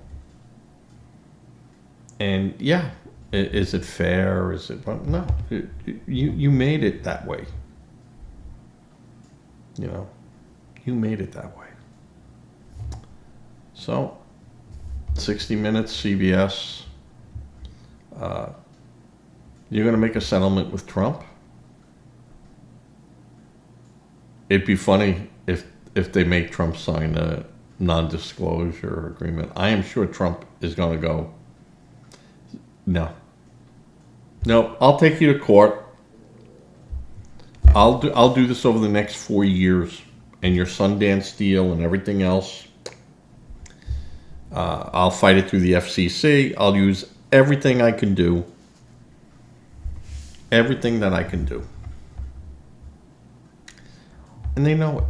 And yeah, is it fair? Is it? No, you made it that way. You made it that way. So, 60 Minutes, CBS. You're going to make a settlement with Trump? It'd be funny if they make Trump sign a non-disclosure agreement. I am sure Trump is going to go, no. No, I'll take you to court. I'll do this over the next 4 years, and your Sundance deal and everything else. I'll fight it through the FCC. I'll use everything I can do. Everything that I can do. And they know it.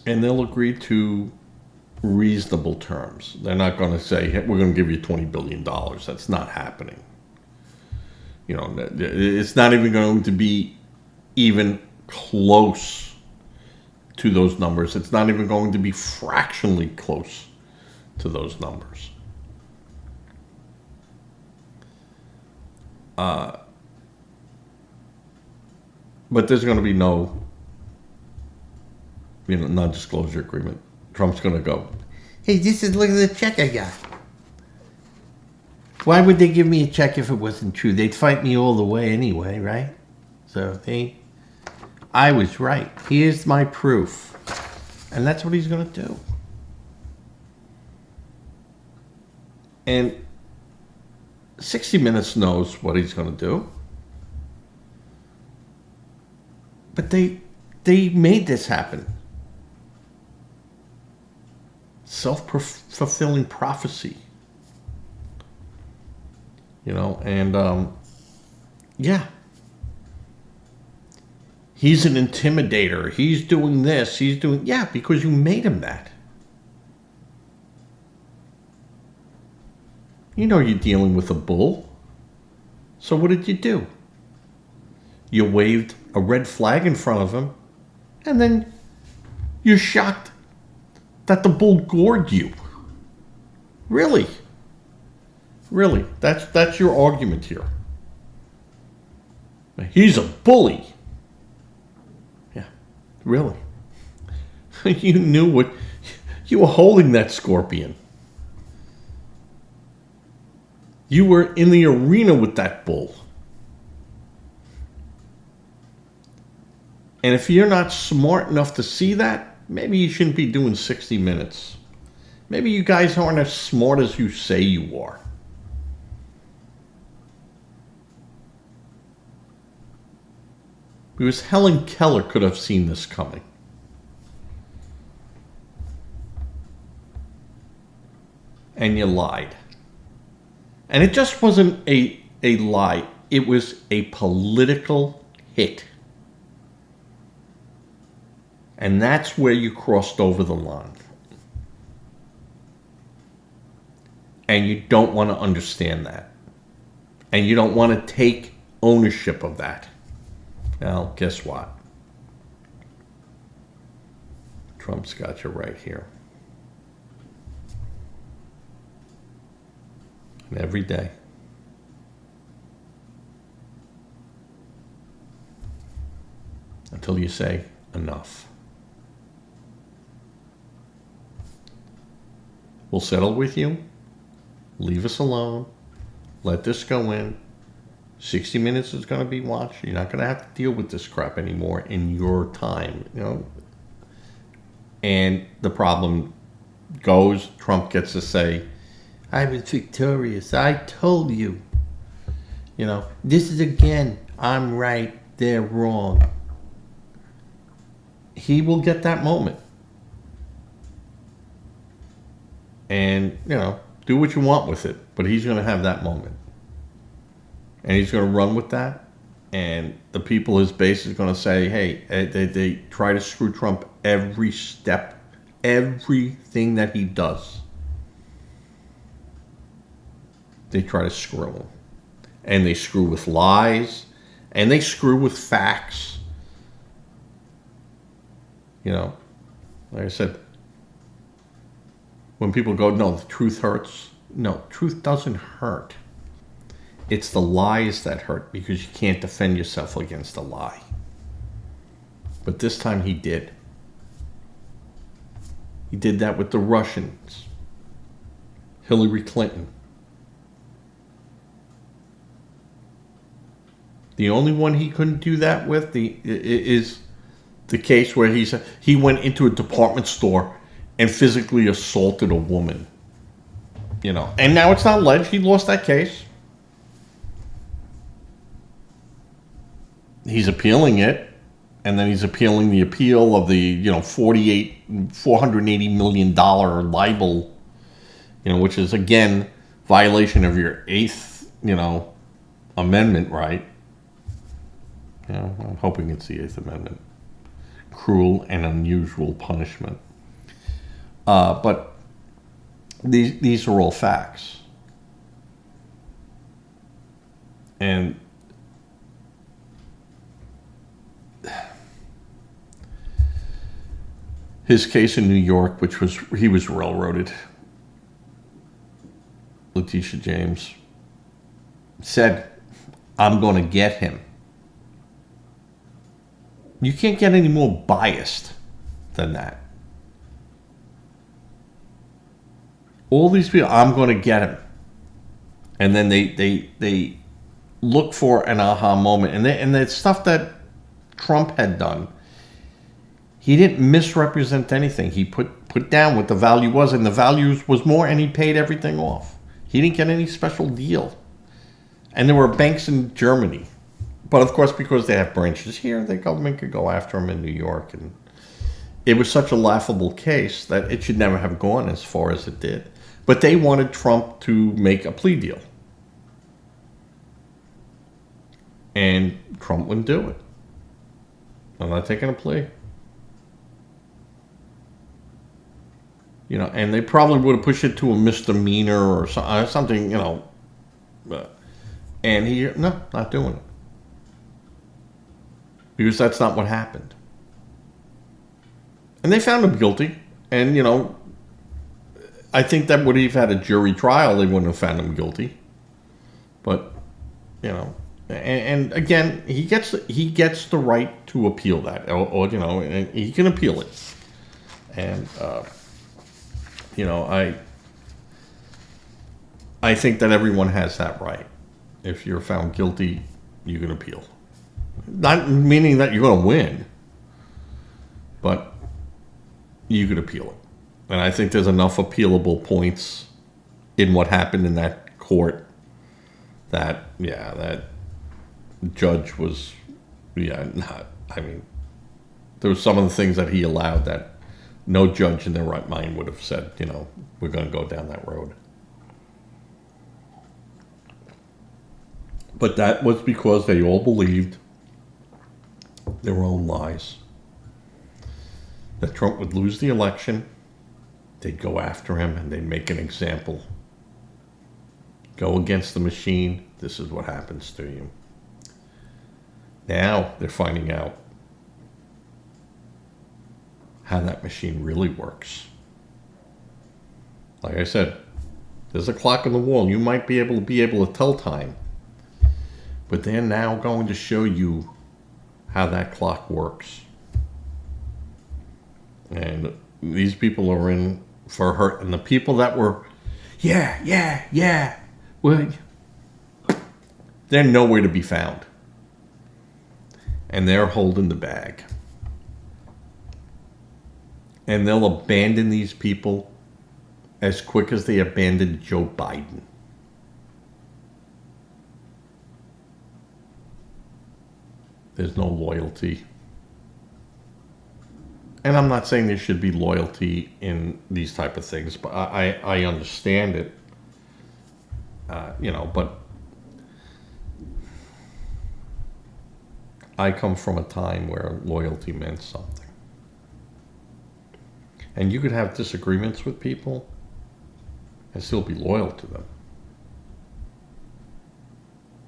And they'll agree to reasonable terms. They're not going to say, hey, we're going to give you $20 billion. That's not happening. You know, it's not even going to be even close to those numbers. It's not even going to be fractionally close to those numbers. But there's going to be no, non-disclosure agreement. Trump's going to go, hey, look at the check I got. Why would they give me a check if it wasn't true? They'd fight me all the way anyway, right? So, I was right. Here's my proof. And that's what he's going to do. And 60 Minutes knows what he's going to do. But they made this happen. Self-fulfilling prophecy. And yeah. He's an intimidator. He's doing this. Yeah, because you made him that. You know you're dealing with a bull. So what did you do? You waved a red flag in front of him, and then you're shocked that the bull gored you. Really? Really? That's your argument here. He's a bully. Yeah, really. You knew what you were holding, that scorpion. You were in the arena with that bull. And if you're not smart enough to see that, maybe you shouldn't be doing 60 Minutes. Maybe you guys aren't as smart as you say you are. Because Helen Keller could have seen this coming. And you lied. And it just wasn't a lie. It was a political hit. And that's where you crossed over the line. And you don't want to understand that. And you don't want to take ownership of that. Well, guess what? Trump's got you right here. And every day. Until you say enough. We'll settle with you. Leave us alone. Let this go in. 60 Minutes is going to be watched. You're not going to have to deal with this crap anymore in your time, And the problem goes, Trump gets to say, I was victorious. I told you. This is again, I'm right, they're wrong. He will get that moment. And, do what you want with it. But he's going to have that moment. And he's going to run with that. And the people, his base, is going to say, hey, they try to screw Trump every step, everything that he does. They try to screw him. And they screw with lies. And they screw with facts. Like I said, when people go, no, the truth hurts. No, truth doesn't hurt. It's the lies that hurt because you can't defend yourself against a lie. But this time he did. He did that with the Russians, Hillary Clinton, The only one he couldn't do that with is the case where he went into a department store and physically assaulted a woman. And now it's not alleged. He lost that case. He's appealing it, and then he's appealing the appeal of the $480 million libel, which is again violation of your Eighth Amendment right. I'm hoping it's the Eighth Amendment. Cruel and unusual punishment. But these are all facts. And his case in New York, he was railroaded. Letitia James said, "I'm going to get him." You can't get any more biased than that. All these people, I'm going to get him. And then they look for an aha moment. And the stuff that Trump had done, he didn't misrepresent anything. He put down what the value was, and the value was more, and he paid everything off. He didn't get any special deal. And there were banks in Germany. But of course, because they have branches here, the government could go after him in New York. And it was such a laughable case that it should never have gone as far as it did. But they wanted Trump to make a plea deal. And Trump wouldn't do it. I'm not taking a plea. And they probably would have pushed it to a misdemeanor or something, and not doing it. Because that's not what happened. And they found him guilty. And, I think that would have had a jury trial, they wouldn't have found him guilty. But, and again, he gets the right to appeal that. Or and he can appeal it. And, I think that everyone has that right. If you're found guilty, you can appeal. Not meaning that you're going to win, but you could appeal it. And I think there's enough appealable points in what happened in that court that judge was, there was some of the things that he allowed that no judge in their right mind would have said, we're going to go down that road. But that was because they all believed their own lies. That Trump would lose the election, they'd go after him, and they'd make an example. Go against the machine, this is what happens to you. Now they're finding out how that machine really works. Like I said, there's a clock on the wall. You might be able to tell time. But they're now going to show you how that clock works. And these people are in for hurt. And the people that were, well, they're nowhere to be found. And they're holding the bag. And they'll abandon these people as quick as they abandoned Joe Biden. There's no loyalty. And I'm not saying there should be loyalty in these type of things, but I understand it. But I come from a time where loyalty meant something. And you could have disagreements with people and still be loyal to them.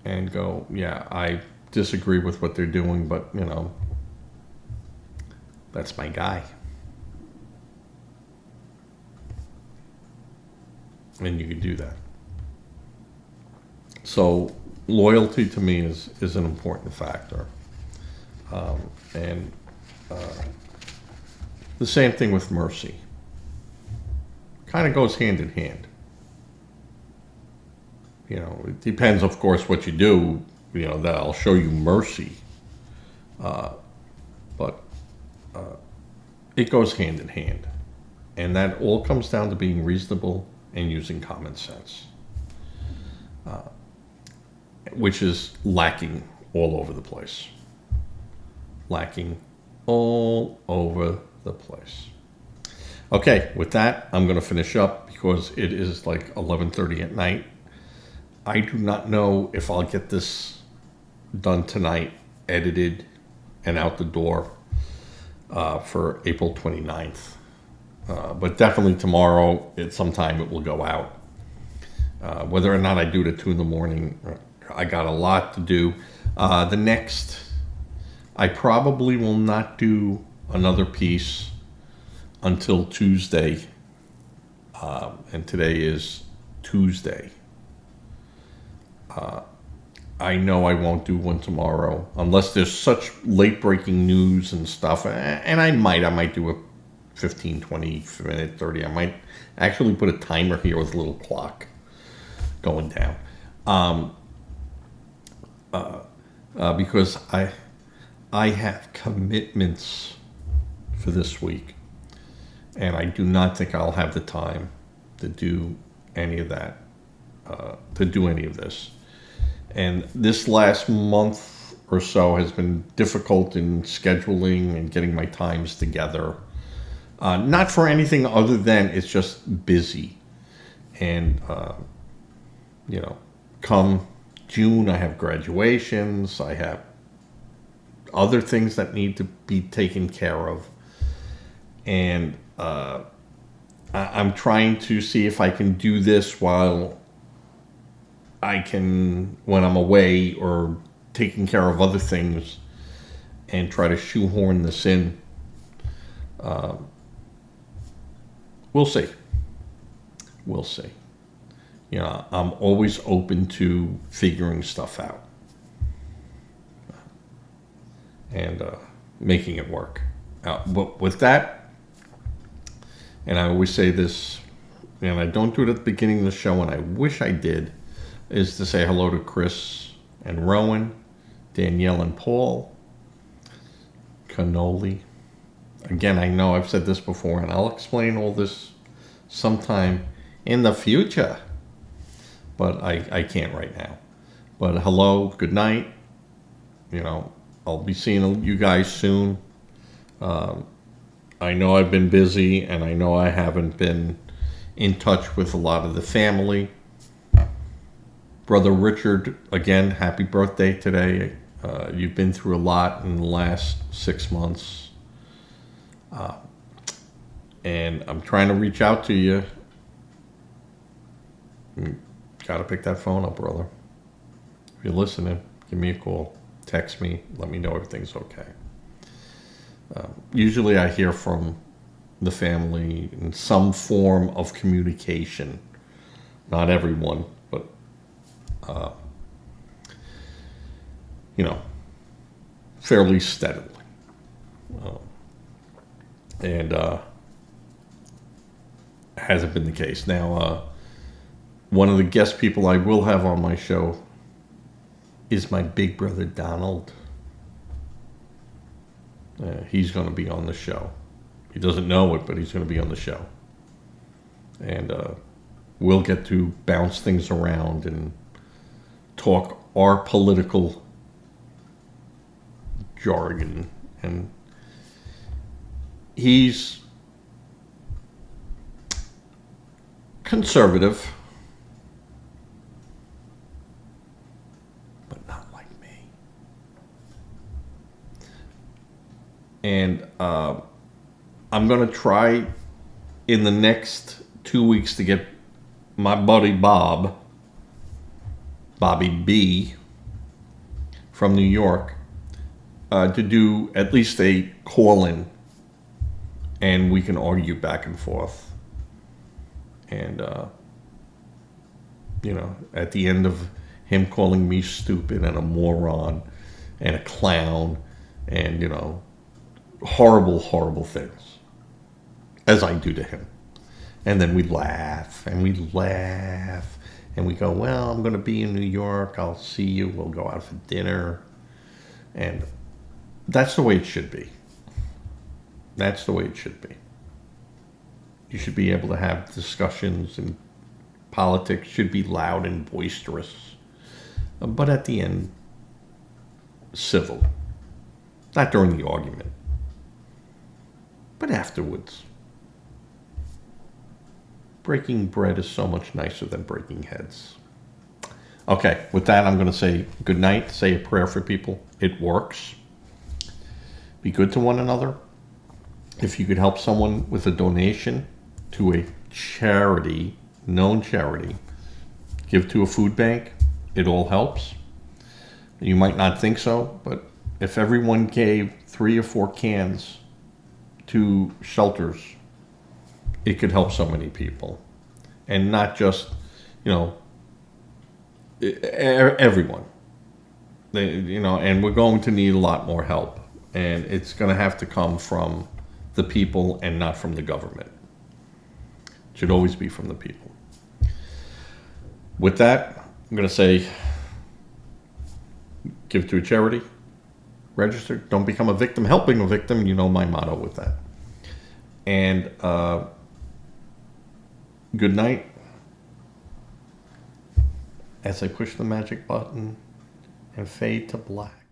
And go, I disagree with what they're doing, but, that's my guy. And you can do that. So loyalty to me is an important factor. The same thing with mercy. Kind of goes hand in hand. It depends, of course, what you do. that I'll show you mercy. But it goes hand in hand. And that all comes down to being reasonable and using common sense, which is lacking all over the place. Lacking all over the place. Okay, with that, I'm going to finish up because it is like 11:30 at night. I do not know if I'll get this done tonight, edited, and out the door for April 29th. But definitely tomorrow, at some time, it will go out. Whether or not I do it at 2 in the morning, I got a lot to do. The next, I probably will not do another piece until Tuesday. And today is Tuesday. I know I won't do one tomorrow unless there's such late breaking news and stuff. And I might do a 15, 20 minute, 30. I might actually put a timer here with a little clock going down. Because I have commitments for this week. And I do not think I'll have the time to do any of that, to do any of this. And this last month or so has been difficult in scheduling and getting my times together. Not for anything other than it's just busy. And, come June, I have graduations, I have other things that need to be taken care of. And I'm trying to see if I can do this while when I'm away or taking care of other things, and try to shoehorn this in. We'll see. We'll see. I'm always open to figuring stuff out and making it work. But with that, and I always say this, and I don't do it at the beginning of the show, and I wish I did, is to say hello to Chris and Rowan, Danielle and Paul, Cannoli. Again, I know I've said this before, and I'll explain all this sometime in the future, but I can't right now. But hello, good night. I'll be seeing you guys soon. I know I've been busy, and I know I haven't been in touch with a lot of the family. Brother Richard, again, happy birthday today. You've been through a lot in the last 6 months. And I'm trying to reach out to you. Got to pick that phone up, brother. If you're listening, give me a call. Text me. Let me know everything's okay. Usually I hear from the family in some form of communication. Not everyone, but, fairly steadily. And hasn't been the case. Now, one of the guest people I will have on my show is my big brother Donald. He's going to be on the show. He doesn't know it, but he's going to be on the show. And we'll get to bounce things around and talk our political jargon. And he's conservative, but not like me. And I'm going to try in the next 2 weeks to get my buddy Bobby B from New York, to do at least a call-in, and we can argue back and forth. And, at the end of him calling me stupid and a moron and a clown and, horrible, horrible things, as I do to him. And then we laugh and we laugh and we go, well, I'm going to be in New York. I'll see you. We'll go out for dinner. And that's the way it should be. That's the way it should be. You should be able to have discussions, and politics should be loud and boisterous. But at the end, civil. Not during the argument, but afterwards. Breaking bread is so much nicer than breaking heads. Okay, with that, I'm going to say good night, say a prayer for people. It works. Be good to one another. If you could help someone with a donation to a charity, known charity, give to a food bank, it all helps. You might not think so, but if everyone gave 3 or 4 cans to shelters, it could help so many people. And not just, everyone. And we're going to need a lot more help. And it's going to have to come from the people and not from the government. It should always be from the people. With that, I'm going to say, give to a charity, register, don't become a victim, helping a victim. You know my motto with that. And good night. As I push the magic button and fade to black.